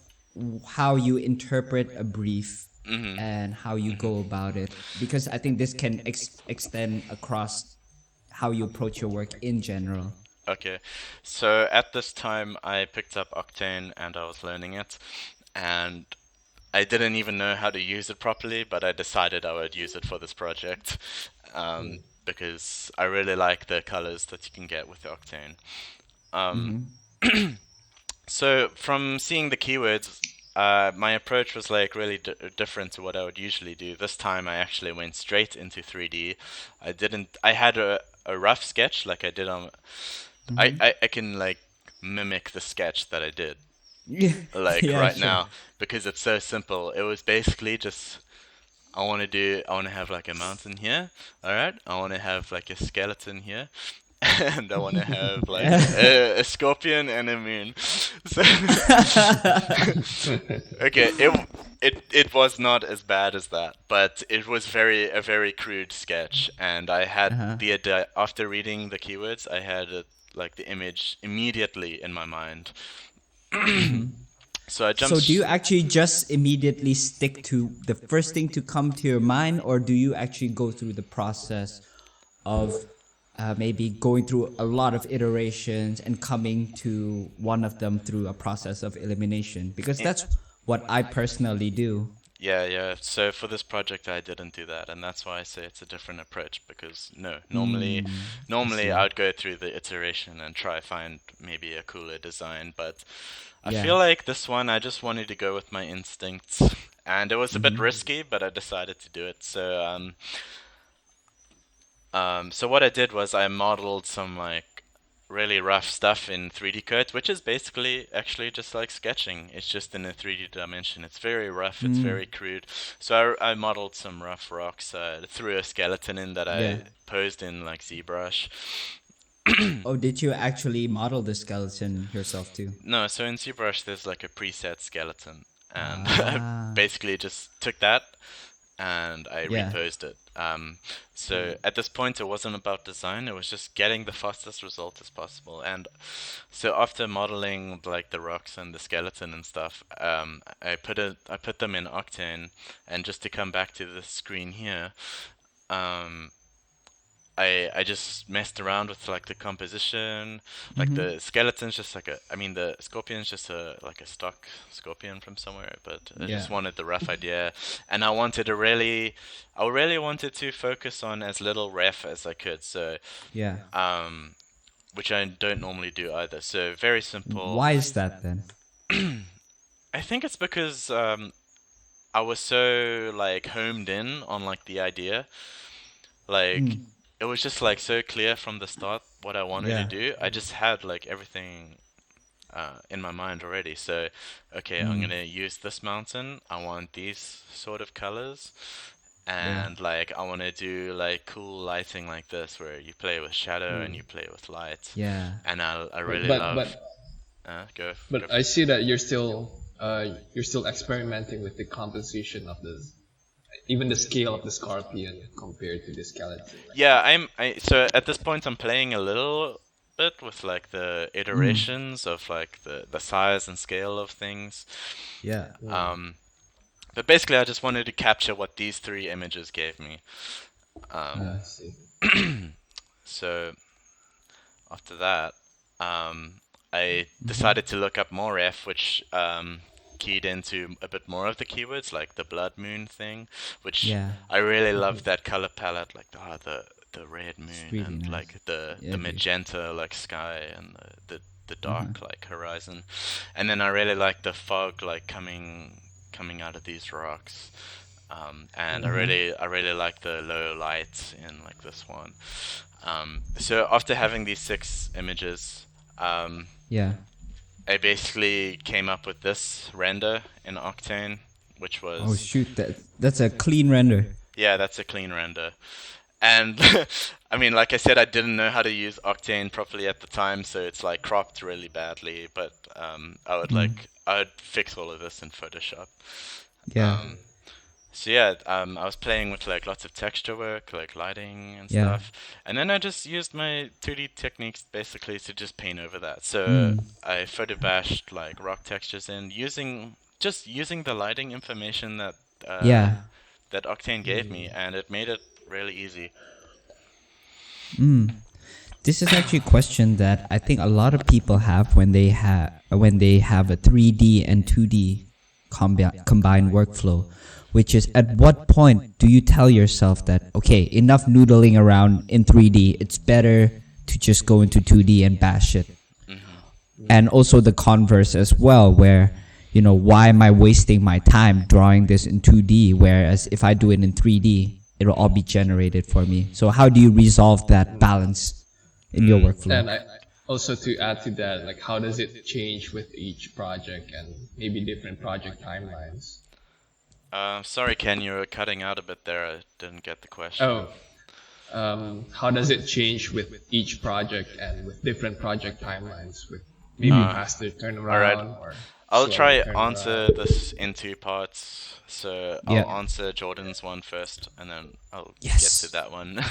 how you interpret a brief and how you go about it, because I think this can extend across how you approach your work in general. Okay, so at this time I picked up Octane and I was learning it, and I didn't even know how to use it properly, but I decided I would use it for this project, because I really like the colors that you can get with the Octane. So from seeing the keywords, my approach was like really different to what I would usually do. This time I actually went straight into 3D. I had a rough sketch like I did on. I can like mimic the sketch that I did like Yeah, right sure. now, because it's so simple. It was basically just I want to have like a mountain here, all right? I want to have like a skeleton here, and I want to have like a scorpion and a moon. So okay, it was not as bad as that, but it was a very crude sketch, and I had after reading the keywords, I had like the image immediately in my mind. So I jumped. So do you actually just immediately stick to the first thing to come to your mind, or do you actually go through the process of maybe going through a lot of iterations and coming to one of them through a process of elimination? Because that's what I personally do. Yeah. So for this project, I didn't do that, and that's why I say it's a different approach. Because normally I'd go through the iteration and try find maybe a cooler design, but I feel like this one I just wanted to go with my instincts, and it was a bit risky, but I decided to do it. So what I did was I modeled some like really rough stuff in 3D Code, which is basically actually just like sketching. It's just in a 3D dimension. It's very rough. It's very crude. So I modeled some rough rocks. Threw a skeleton in that I posed in like ZBrush. Oh, did you actually model the skeleton yourself too? No, so in ZBrush there's like a preset skeleton, and I basically just took that and I reposed it. So at this point it wasn't about design, it was just getting the fastest result as possible. And so after modeling like the rocks and the skeleton and stuff, I put them in Octane, and just to come back to the screen here, I just messed around with like the composition, like the skeleton's just like the scorpion's just like a stock scorpion from somewhere, but I just wanted the rough idea, and I really wanted to focus on as little ref as I could, so which I don't normally do either. So very simple. Why is that then? I think it's because I was so like homed in on like the idea, like. It was just like so clear from the start what I wanted to do. I just had like everything in my mind already. So, okay, I'm gonna use this mountain. I want these sort of colors, and like I want to do like cool lighting like this, where you play with shadow and you play with light. Yeah. And I really But love. but I see that you're still experimenting with the composition of even the scale of the scorpion compared to the skeleton. Yeah, so at this point I'm playing a little bit with like the iterations of like the size and scale of things. Yeah. But basically I just wanted to capture what these three images gave me. I see. So after that, I decided to look up more F, which keyed into a bit more of the keywords, like the blood moon thing, which I really love that color palette, like the red moon really and nice. like the magenta like sky and the dark like horizon, and then I really like the fog like coming out of these rocks, and I really like the low light in like this one. So after having these 6 images, I basically came up with this render in Octane, which was... Oh shoot, that's a clean render. Yeah, that's a clean render. And I mean, like I said, I didn't know how to use Octane properly at the time, so it's like cropped really badly, but I would fix all of this in Photoshop. Yeah. So yeah, I was playing with like lots of texture work, like lighting and stuff, and then I just used my 2D techniques basically to just paint over that. So I photo bashed like rock textures in using the lighting information that that Octane gave me, and it made it really easy. This is actually a question that I think a lot of people have when they have a 3D and 2D combined workflow, which is at what point do you tell yourself that, okay, enough noodling around in 3D, it's better to just go into 2D and bash it? And also the converse as well, where, why am I wasting my time drawing this in 2D, whereas if I do it in 3D, it'll all be generated for me. So how do you resolve that balance in your workflow? And also to add to that, like how does it change with each project and maybe different project timelines? Sorry, Ken, you were cutting out a bit there. I didn't get the question. how does it change with each project and with different project timelines, with maybe faster turnaround or I'll slower try turnaround? answer this in two parts. So Yeah. I'll answer Jordan's one first, and then I'll Yes. get to that one.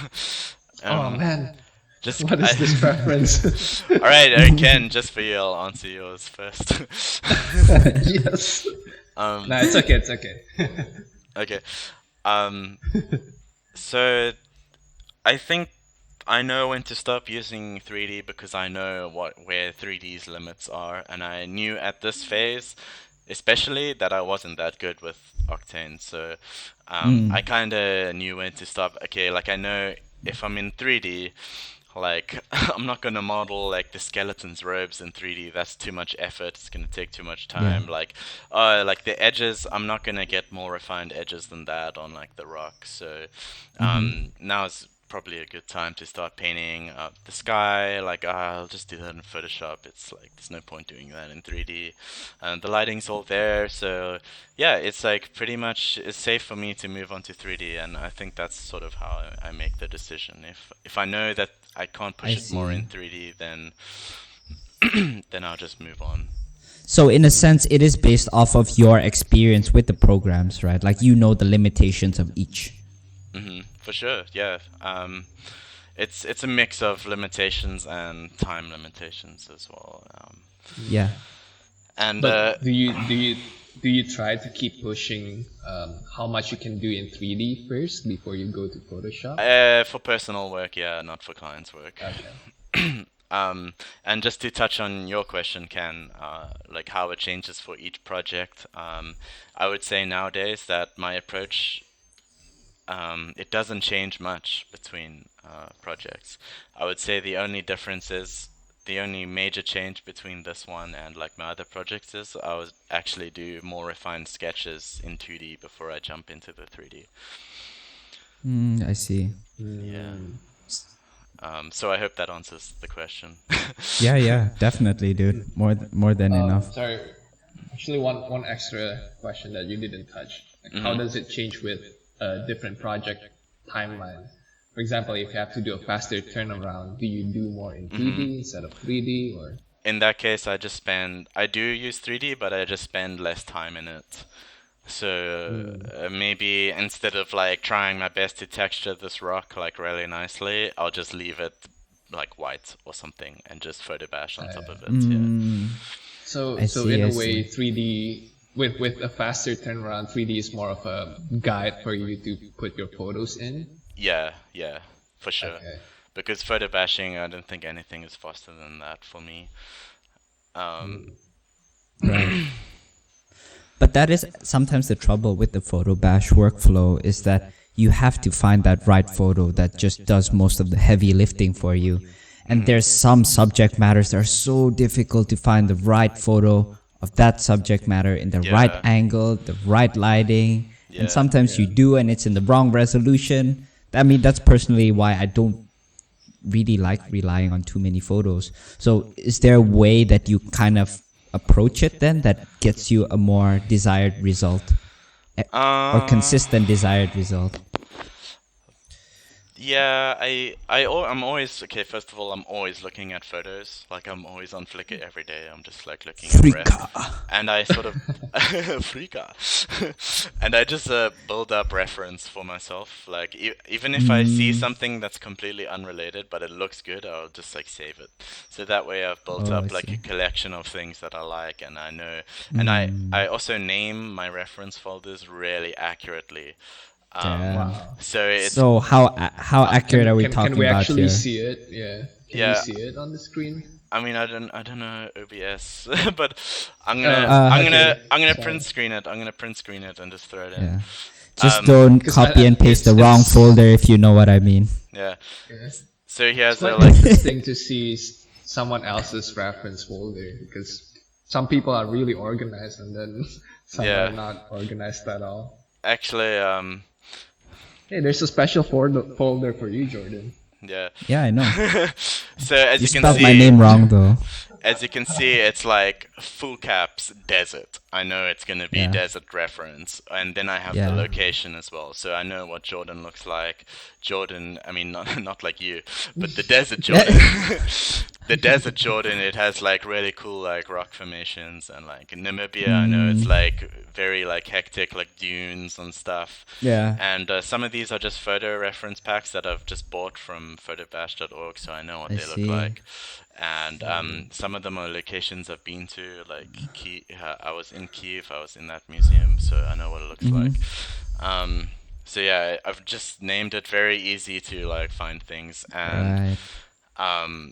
Oh man, Just what is this preference? All right, Ken, just for you, I'll answer yours first. Yes. No, it's okay. It's okay. Okay. So I think I know when to stop using 3D because I know where 3D's limits are, and I knew at this phase, especially, that I wasn't that good with Octane. So I kind of knew when to stop. Okay, like I know if I'm in 3D, like I'm not gonna model like the skeleton's robes in 3D. That's too much effort. It's gonna take too much time. Like the edges, I'm not gonna get more refined edges than that on like the rock. So now is probably a good time to start painting up the sky. Like I'll just do that in Photoshop. It's like there's no point doing that in 3D. The lighting's all there, so yeah, it's like pretty much it's safe for me to move on to 3D, and I think that's sort of how I make the decision. If I know that I can't push it more in 3D, then then I'll just move on. So in a sense, it is based off of your experience with the programs, right? Like you know the limitations of each. For sure, yeah. It's a mix of limitations and time limitations as well. Yeah. And But do you try to keep pushing how much you can do in 3D first before you go to Photoshop? for personal work, yeah, not for clients' work. Okay. And just to touch on your question, Ken, like how it changes for each project, I would say nowadays that my approach, it doesn't change much between projects. I would say the only difference is, the only major change between this one and like my other projects is I would actually do more refined sketches in 2D before I jump into the 3D. I see. Yeah. So I hope that answers the question. Yeah, definitely, dude. More than enough. Sorry, actually one extra question that you didn't touch. Like, how does it change with different project timeline? For example, if you have to do a faster turnaround, do you do more in 2D instead of 3D, or? In that case, I do use 3D, but I just spend less time in it. So maybe instead of like trying my best to texture this rock like really nicely, I'll just leave it like white or something and just photo bash on top of it. Yeah. So I so see, in I a way, see. 3D with a faster turnaround, 3D is more of a guide for you to put your photos in. Yeah, for sure. Okay. Because photo bashing, I don't think anything is faster than that for me. Right. But that is sometimes the trouble with the photo bash workflow, is that you have to find that right photo that just does most of the heavy lifting for you. And there's some subject matters that are so difficult to find the right photo of that subject matter in the right angle, the right lighting. And sometimes you do and it's in the wrong resolution. I mean, that's personally why I don't really like relying on too many photos. So is there a way that you kind of approach it then that gets you a more desired result? Or consistent desired result? Yeah, I'm always, okay, first of all, I'm always looking at photos. Like, I'm always on Flickr every day. I'm just, like, looking at and I sort of... Flickr. And I just build up reference for myself. Like, even if I see something that's completely unrelated, but it looks good, I'll just, like, save it. So that way I've built up, like, a collection of things that I like, and I know... And I also name my reference folders really accurately. So it's how accurate are we talking Can we about actually here? see it? Yeah. Can we see it on the screen? I mean, I don't know OBS, but I'm gonna print screen it. I'm gonna print screen it and just throw it in. Yeah. Just don't copy and paste the wrong folder, if you know what I mean. Yeah. Yeah. So he has It's quite like interesting to see someone else's reference folder, because some people are really organized and then some are not organized at all. Actually, Hey, there's a special folder for you, Jordan. yeah. Yeah, I know. So as You you can spelled see, my name wrong though. as you can see, it's like full caps desert. I know it's gonna be Yeah. desert reference, and then I have Yeah. the location as well, so I know what Jordan looks like. Jordan, I mean, not like you, but the desert Jordan. The desert Jordan, it has like really cool like rock formations, and like in Namibia, I know it's like very like hectic, like dunes and stuff. Yeah. And some of these are just photo reference packs that I've just bought from photobash.org, so I know what I they see. look like. And some of them are locations I've been to, like I was in Kiev, I was in that museum, so I know what it looks like. So yeah, I've just named it very easy to like find things, and Right.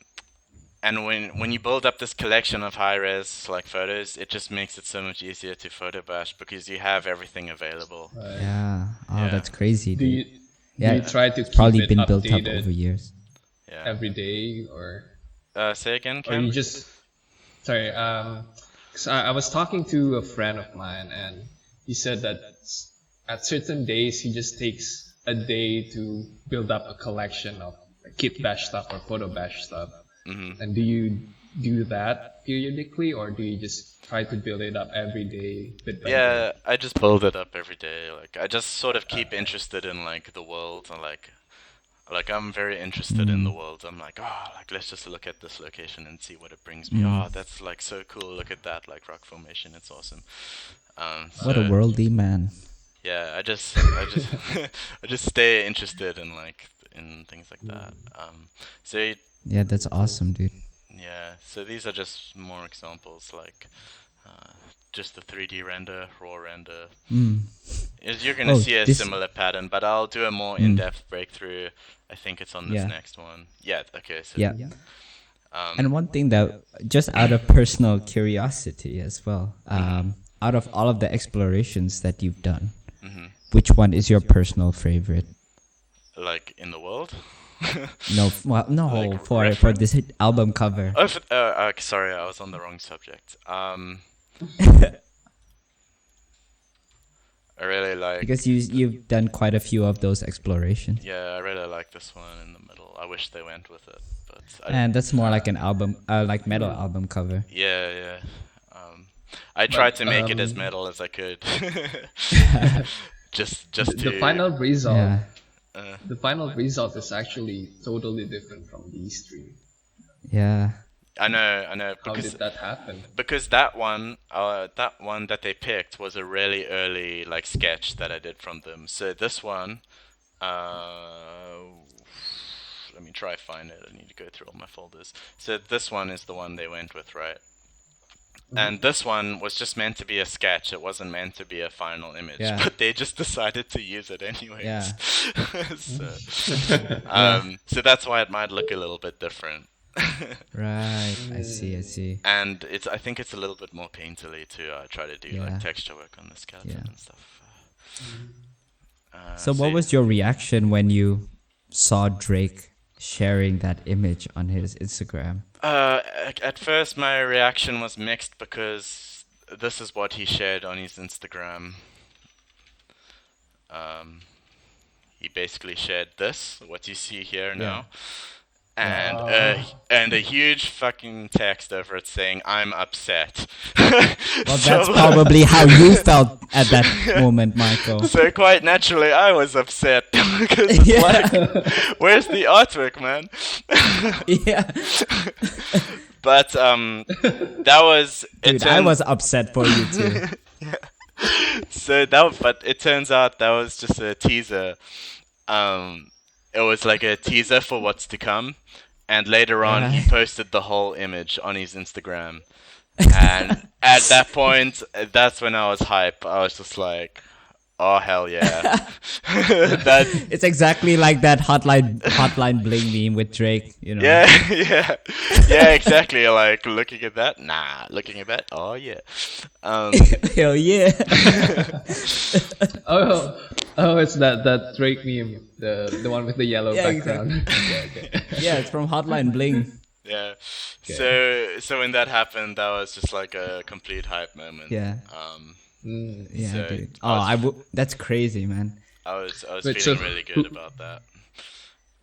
and when you build up this collection of high res like photos, it just makes it so much easier to photo bash because you have everything available. Right. Yeah. Oh, Yeah. that's crazy, Do you dude. do Yeah. you try to keep Probably it been built up updated over years. Yeah. every day, or Say again, or Cam? you just sorry? 'Cause I was talking to a friend of mine, and he said that at certain days he just takes a day to build up a collection of kit bash stuff or photo bash stuff. And do you do that periodically, or do you just try to build it up every day, bit by Yeah, I just build it up every day. Like I just sort of keep interested in like the world, and like I'm very interested in the world. I'm like, oh, like let's just look at this location and see what it brings me. Oh, that's like so cool. Look at that, like rock formation. It's awesome. What a So, worldly man. yeah, I just stay interested in like in things like that. So Yeah, that's awesome, dude. yeah, so these are just more examples, like just the 3D render, raw render. You're gonna Oh, see a this- similar pattern, but I'll do a more in-depth breakthrough. I think it's on this Yeah. next one. Yeah, okay, so Yeah. And one thing that, just out of personal curiosity as well, out of all of the explorations that you've done, which one is your personal favorite? like in the world. No, well, no, Like for reference? this album cover. Oh, sorry, I was on the wrong subject. I really like. Because you've done quite a few of those explorations, Yeah, I really like this one in the middle. I wish they went with it, but and that's more like an album, like metal album cover. yeah. I tried to make it as metal as I could. just to the final result. Yeah, The final result is actually totally different from these three. yeah, I know, How because did that happen? that one that they picked was a really early like sketch that I did from them. So this one, let me try find it. I need to go through all my folders. So this one is the one they went with, right? And this one was just meant to be a sketch. It wasn't meant to be a final image, Yeah. but they just decided to use it anyways. Yeah. So that's why it might look a little bit different. right. I see. And I think it's a little bit more painterly too. I try to do Yeah. like texture work on the skeleton Yeah. and stuff. So what was your reaction when you saw Drake sharing that image on his Instagram? At first, my reaction was mixed because this is what he shared on his Instagram. He basically shared this, what you see here now, and a huge fucking text over it saying, "I'm upset." Well, that's probably how you felt at that moment, Michael. So quite naturally, I was upset because it's Yeah. like, where's the artwork, man? Yeah, But that was it. dude, I was upset for you too. But it turns out that was just a teaser. It was like a teaser for what's to come, and later on he posted the whole image on his Instagram. And at that point, that's when I was hype. I was just like, oh hell yeah. That's It's exactly like that hotline bling meme with Drake, you know. yeah, exactly. Like looking at that, looking at that, oh yeah. Hell yeah. Oh, it's that Drake meme, the one with the yellow Yeah, background. Yeah, it's from Hotline Bling. Yeah. So when that happened, that was just like a complete hype moment. Yeah. Yeah, So dude. I was- That's crazy, man. I was Wait, feeling so really who- good about that.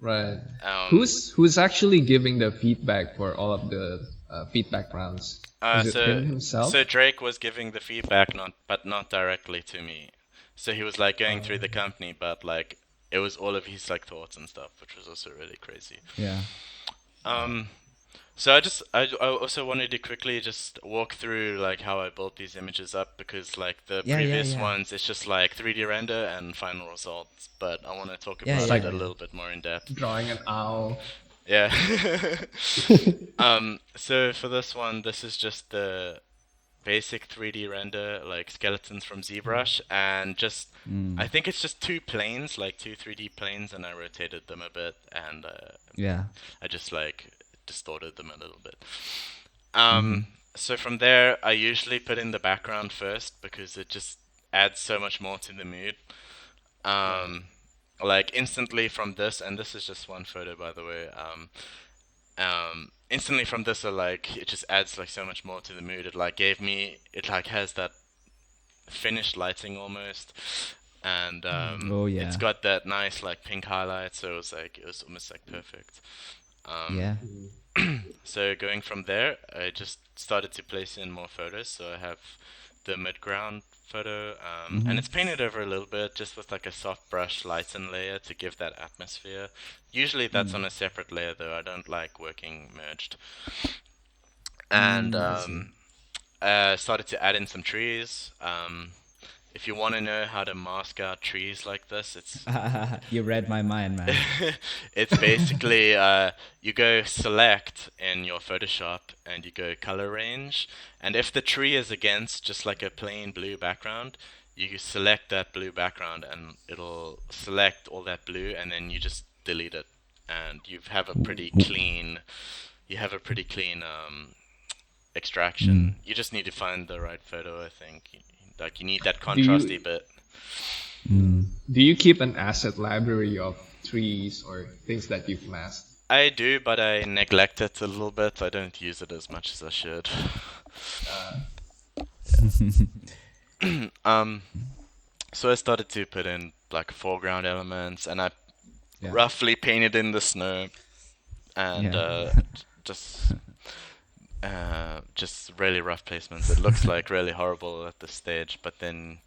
Right. Um, Who's actually giving the feedback for all of the feedback rounds? Is it him himself? So Drake was giving the feedback, but not directly to me. So he was like going through the company, but like it was all of his like thoughts and stuff, which was also really crazy. Yeah. So I also wanted to quickly just walk through like how I built these images up, because like the previous ones, it's just like 3D render and final results. But I want to talk about it a little bit more in depth. Drawing an owl. Yeah. So for this one, this is just the basic 3D render, like skeletons from ZBrush, and just I think it's just two planes, like two 3D planes, and I rotated them a bit, and I just like distorted them a little bit. So from there, I usually put in the background first, because it just adds so much more to the mood. Like instantly from this, and this is just one photo, by the way. Instantly from this, like it just adds like so much more to the mood. It like has that finished lighting almost, and it's got that nice like pink highlight. So it was almost like perfect. So going from there, I just started to place in more photos. So I have the midground photo, and it's painted over a little bit, just with like a soft brush lighten layer to give that atmosphere. Usually that's on a separate layer though. I don't like working merged. And started to add in some trees. If you want to know how to mask out trees like this, it's you read my mind, man. it's basically you go select in your Photoshop and you go color range, and if the tree is against just like a plain blue background, you select that blue background and it'll select all that blue, and then you just delete it, and you have a pretty clean extraction. You just need to find the right photo, I think. Like you need that contrasty bit. Do you keep an asset library of trees or things that you've masked? I do, but I neglect it a little bit. I don't use it as much as I should. So I started to put in like foreground elements, and I roughly painted in the snow, and just really rough placements. It looks like really horrible at this stage, but then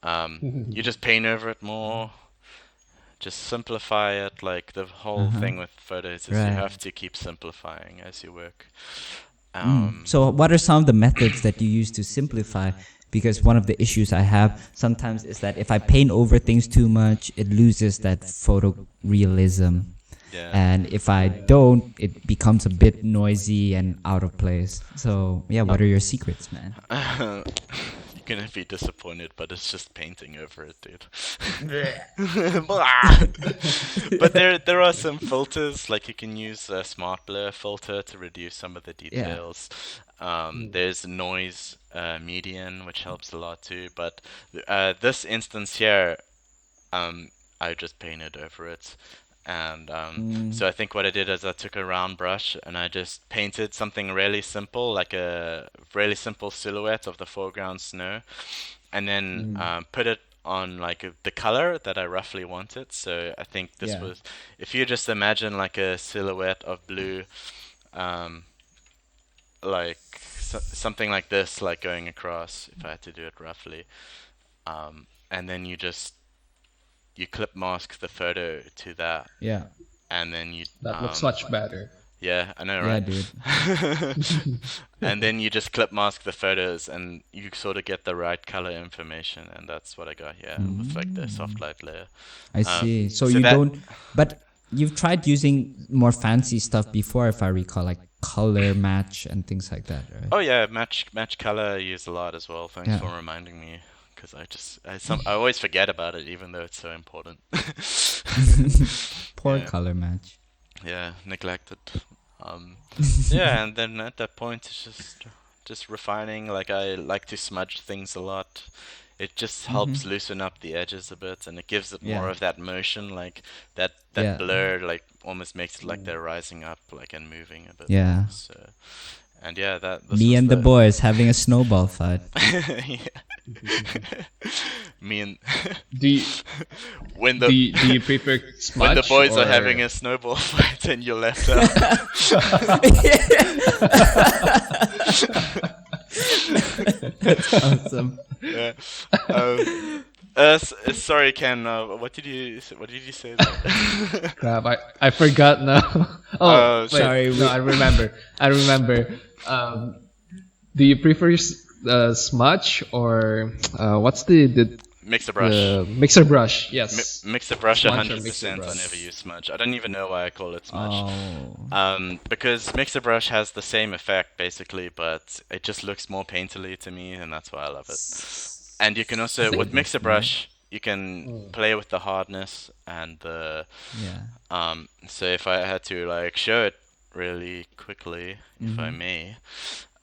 you just paint over it more, just simplify it. Like the whole thing with photos is you have to keep simplifying as you work. So what are some of the methods that you use to simplify? Because one of the issues I have sometimes is that if I paint over things too much, it loses that photorealism. And if I don't, it becomes a bit noisy and out of place. So, what are your secrets, man? You're gonna be disappointed, but it's just painting over it, dude. But there are some filters, like you can use a smart blur filter to reduce some of the details. There's noise median, which helps a lot too. But this instance here, I just painted over it. And so I think what I did is I took a round brush and I just painted something really simple, like a really simple silhouette of the foreground snow, and then put it on like the color that I roughly wanted. So I think this was, if you just imagine like a silhouette of blue, like something like this, like going across, if I had to do it roughly, and then you clip mask the photo to that. And then that looks much better. Yeah, I know, right? Yeah, dude. And then you just clip mask the photos and you sort of get the right color information, and that's what I got here with like the soft light layer. I see. So you don't, but you've tried using more fancy stuff before, if I recall, like color match and things like that, right? Oh yeah, match color I use a lot as well. Thanks for reminding me. Because I always forget about it, even though it's so important. Poor color match. Yeah, neglected. And then at that point, it's just refining. Like I like to smudge things a lot. It just helps loosen up the edges a bit, and it gives it more of that motion, like that blur, like almost makes it like they're rising up, like and moving a bit. Yeah. So, and that. Me and the boys having a snowball fight. Me and Do you, when do the you, do you prefer smudge when the boys or... are having a snowball fight and you're left out. That's awesome. Yeah. Sorry, Ken. What did you say there? Crap, I forgot now. Oh, wait, sorry, no, I remember. Do you prefer smudge or what's the Mixer brush. mixer brush? Yes. Mixer brush, Smudge or 100%. mixer I brush? never use smudge. I don't even know why I call it smudge. Oh. Because mixer brush has the same effect basically, but it just looks more painterly to me, and that's why I love it. And you can also with mixer brush, you can play with the hardness and the. Yeah. So if I had to like show it really quickly, if I may.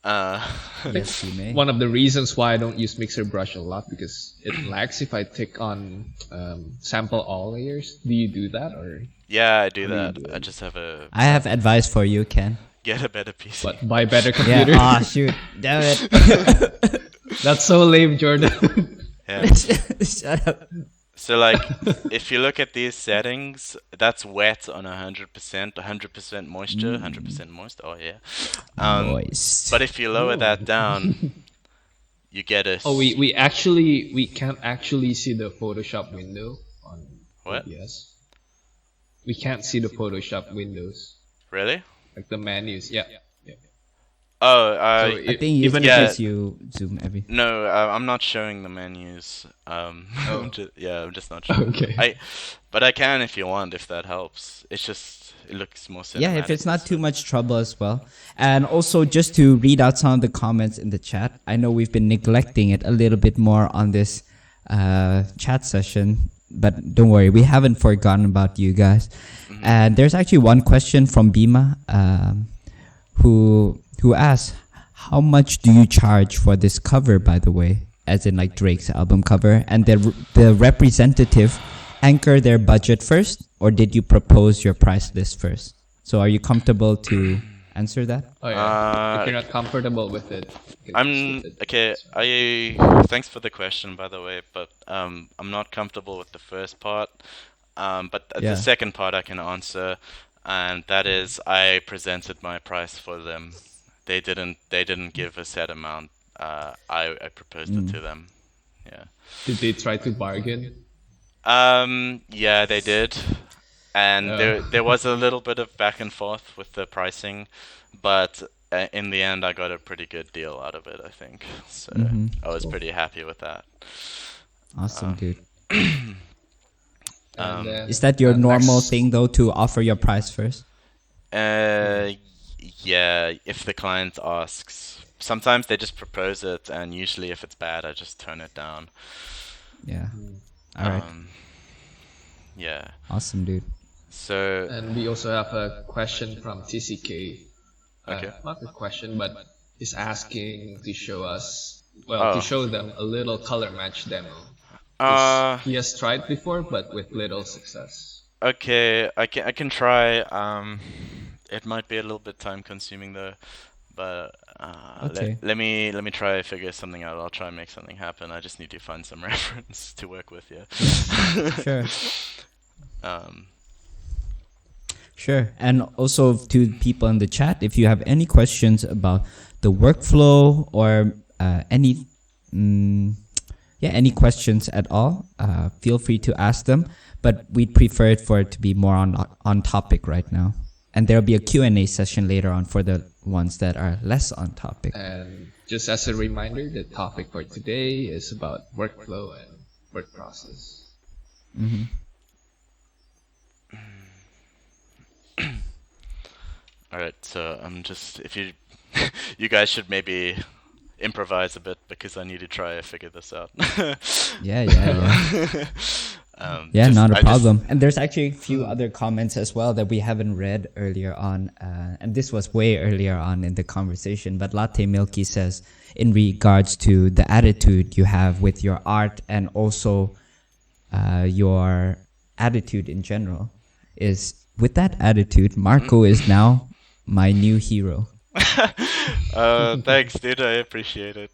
Yes, you may. One of the reasons why I don't use mixer brush a lot because it lags if I tick on sample all layers. Do you do that or Yeah, I do do you that. do I it? just have I have advice for you, Ken. get a better PC. what, buy better Yeah. computer? Ah, shoot. Damn it. That's so lame, Jordan. Yeah. Shut up. So like, if you look at these settings, that's wet on 100%, 100% moisture, 100% moist. Oh yeah. Moist. But if you lower that down, you get a. Oh, we can't actually see the Photoshop window on What? OBS. We can't see the Photoshop windows, Really? like the menus. Yeah. Oh, So I think even yeah. because you zoom everything. no, I'm not showing the menus. I'm just not showing. Okay. But I can if you want, if that helps. It's just it looks more cinematic. Yeah, if it's not too much trouble as well. And also, just to read out some of the comments in the chat, I know we've been neglecting it a little bit more on this chat session, but don't worry, we haven't forgotten about you guys. And there's actually one question from Bima, who asks, how much do you charge for this cover, by the way, as in like Drake's album cover? And the representative anchor their budget first, or did you propose your price list first? So are you comfortable to answer that? Oh yeah. If you're not comfortable with it, you can I'm skip it. okay. Thanks for the question, by the way, but I'm not comfortable with the first part. But Yeah. the second part I can answer, and that is I presented my price for them. They didn't give a set amount. I proposed it to them. Yeah. Did they try to bargain? Yeah, they did, and Oh. there was a little bit of back and forth with the pricing, but in the end, I got a pretty good deal out of it, I think. So I was pretty happy with that. Awesome, dude. And then, Is that your normal next- thing, though, to offer your price first? Yeah, if the client asks. Sometimes they just propose it, and usually if it's bad, I just turn it down. Yeah. All right. Yeah. Awesome, dude. So And we also have a question from TCK. Okay. Not a question, but is asking to show us, Oh. to show them a little color match demo. He has tried before, but with little success. okay, I can try. It might be a little bit time consuming though, but Okay. let me try to figure something out. I'll try and make something happen. I just need to find some reference to work with. Yeah. Sure. Um. Sure. And also to people in the chat, if you have any questions about the workflow or any questions at all, feel free to ask them. But we'd prefer it for it to be more on topic right now. And there'll be a Q&A session later on for the ones that are less on topic. And just as a reminder, the topic for today is about workflow and work process. All right. So I'm just if you you guys should maybe improvise a bit because I need to try to figure this out. Yeah. Yeah, Just- not a I just- problem. And there's actually a few other comments as well that we haven't read earlier on. And this was way earlier on in the conversation. But Latte Milky says, in regards to the attitude you have with your art and also your attitude in general, is with that attitude, Marco is now my new hero. Thanks, dude. I appreciate it.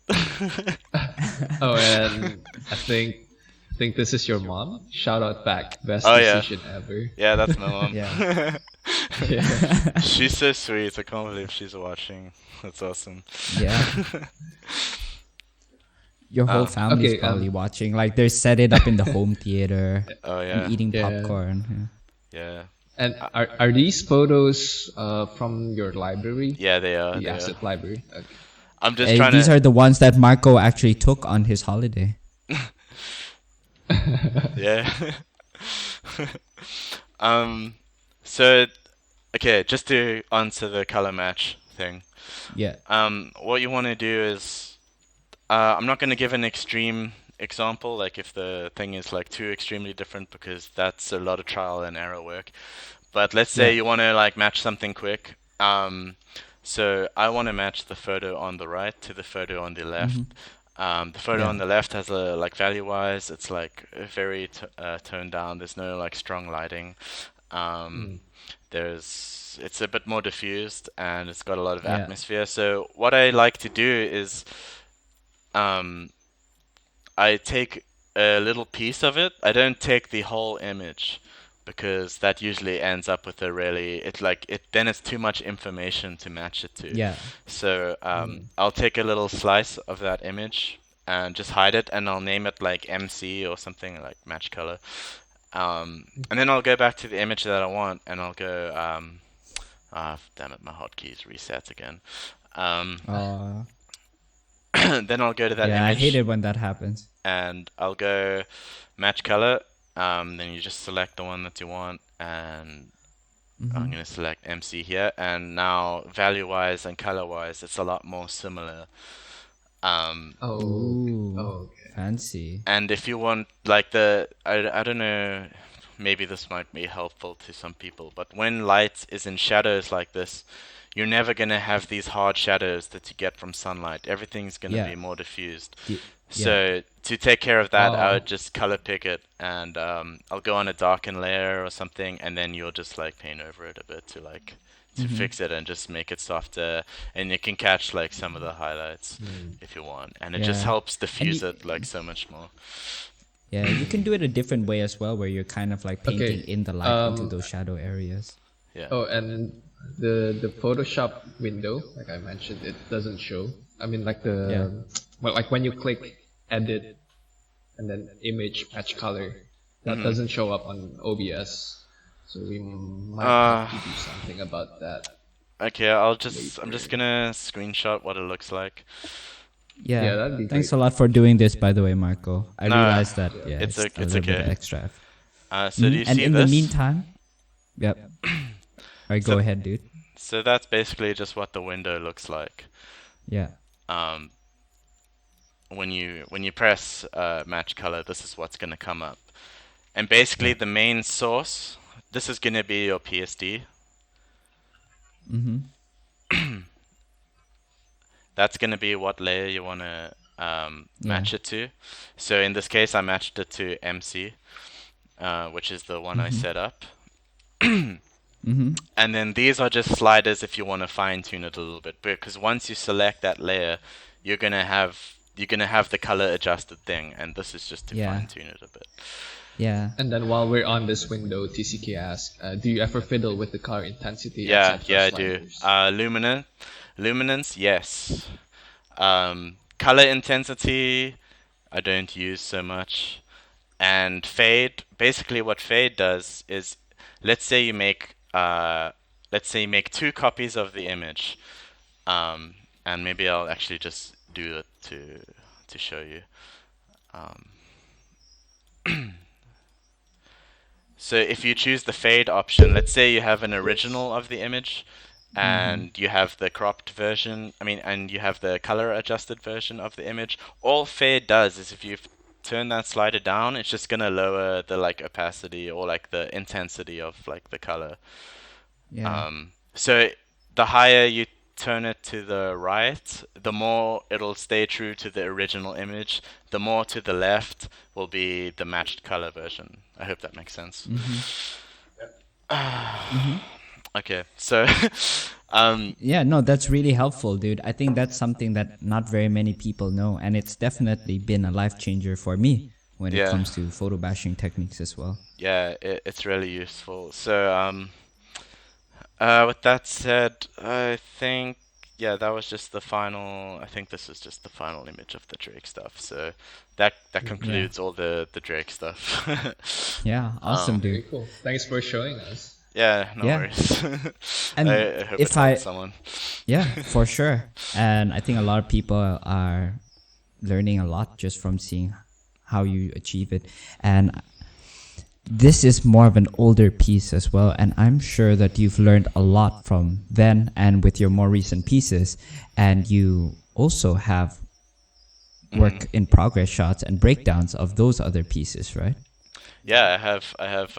Oh, and I think think this is your mom. Shout out back. Best Oh, yeah. decision ever. Yeah, that's my mom. Yeah. Yeah. She's so sweet. I can't believe she's watching. That's awesome. Yeah. Your whole family's okay, probably watching. Like they're set it up in the home theater Oh yeah. and eating Yeah. popcorn. Yeah. And are these photos from your library? Yeah, they are. The They are. asset library. Okay. I'm just Yeah. trying These to. are the ones that Marco actually took on his holiday. Yeah. So, okay, just to answer the color match thing. Yeah. What you want to do is, I'm not going to give an extreme example, like if the thing is like too extremely different, because that's a lot of trial and error work. But let's say you want to like match something quick. So I want to match the photo on the right to the photo on the left. The photo on the left has a like value-wise, it's like very toned down. There's no like strong lighting. It's a bit more diffused and it's got a lot of atmosphere. So what I like to do is I take a little piece of it. I don't take the whole image because that usually ends up with a really then it's too much information to match it to. Yeah. So I'll take a little slice of that image and just hide it, and I'll name it like MC or something like match color. And then I'll go back to the image that I want, and I'll go. Damn it, my hotkeys reset again. Then I'll go to that Yeah, I image, hate it when that happens. and I'll go match color. Then you just select the one that you want, and I'm going to select MC here. And now value-wise and color-wise, it's a lot more similar. Ooh, okay. fancy. And if you want, like I don't know, maybe this might be helpful to some people, but when light is in shadows like this, you're never going to have these hard shadows that you get from sunlight. Everything's going to be more diffused. So to take care of that, I would just color pick it, and I'll go on a darken layer or something, and then you'll just like paint over it a bit to fix it and just make it softer, and you can catch like some of the highlights if you want, and it just helps diffuse it like so much more. Yeah, you can do it a different way as well, where you're kind of like painting in the light into those shadow areas. Yeah. Oh, and the Photoshop window, like I mentioned, it doesn't show. I mean, like well, like when you click edit and then image match color, that doesn't show up on OBS. So we might have to do something about that. Okay, I'm just gonna screenshot what it looks like. Yeah, that'd be thanks great. a lot for doing this, by the way, Marco. I realized that it's it's a okay. little bit extra. So do you And see in this? the meantime, yep. All right, go ahead, dude. So that's basically just what the window looks like. Yeah. When you press match color, this is what's gonna come up. And basically the main source, this is gonna be your PSD. That's gonna be what layer you wanna match it to. So in this case, I matched it to MC, which is the one I set up. And then these are just sliders if you want to fine tune it a little bit, because once you select that layer, you're gonna have the color adjusted thing, and this is just to fine tune it a bit. Yeah. And then while we're on this window, TCK asks, do you ever fiddle with the color intensity? Yeah, etc. I do. Luminance, yes. Color intensity, I don't use so much. And fade, basically what fade does is, let's say you make 2 copies of the image, and maybe I'll actually just do it to show you. So if you choose the fade option, let's say you have an original of the image, and you have the cropped version, and you have the color adjusted version of the image. All fade does is if you turn that slider down, it's just gonna lower the like opacity or like the intensity of like the color. So the higher you turn it to the right, the more it'll stay true to the original image. The more to the left will be the matched color version. I hope that makes sense. Okay, so Yeah, no, that's really helpful, dude. I think that's something that not very many people know, and it's definitely been a life changer for me. when it Yeah. comes to photo bashing techniques as well. Yeah, it's really useful. So, with that said, I think, yeah, that was just the final. I think this is just the final image of the Drake stuff. So that concludes all the Drake stuff. Yeah, awesome, Very dude. cool. Thanks for showing us. Yeah, no Yeah. worries. And I hope if it I- helped someone. Yeah, for sure. And I think a lot of people are learning a lot just from seeing how you achieve it. And this is more of an older piece as well. And I'm sure that you've learned a lot from then and with your more recent pieces. And you also have work in progress shots and breakdowns of those other pieces, right? Yeah, I have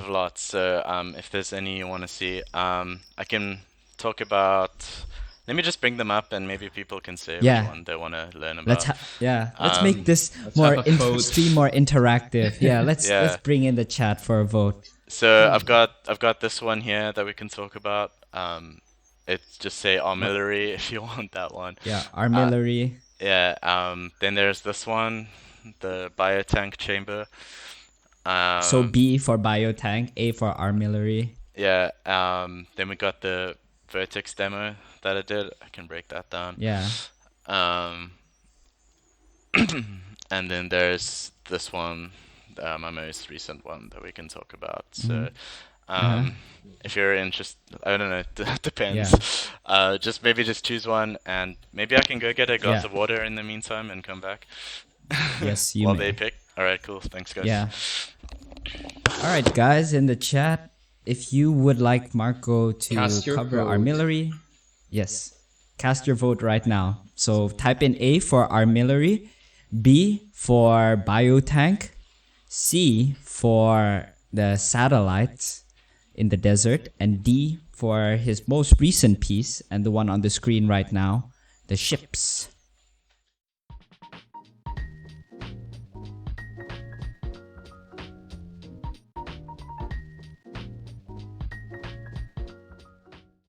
lots. So if there's any you want to see, I can talk about. Let me just bring them up, and maybe people can say Yeah. which one they want to learn Let's about. let's make this let's more have a vote. stream more interactive. Yeah, let's Yeah. bring in the chat for a vote. So I've got this one here that we can talk about. It's just say armillary if you want that one. Yeah, armillary. Yeah. Then there's this one, the biotank chamber. So B for biotank, A for armillary. Yeah. Then we got the vertex demo that I did. I can break that down. Yeah. And then there's this one, my most recent one that we can talk about. So, if you're interested, I don't know, it depends. Just choose one, and maybe I can go get a glass Yeah. of water in the meantime and come back. Yes, you While may. they pick. All right, cool. Thanks, guys. Yeah. All right, guys, in the chat, if you would like Marco to Cast your cover vote. armillary, yes, cast your vote right now. So type in A for armillary, B for biotank, C for the satellites in the desert, and D for his most recent piece and the one on the screen right now, the ships.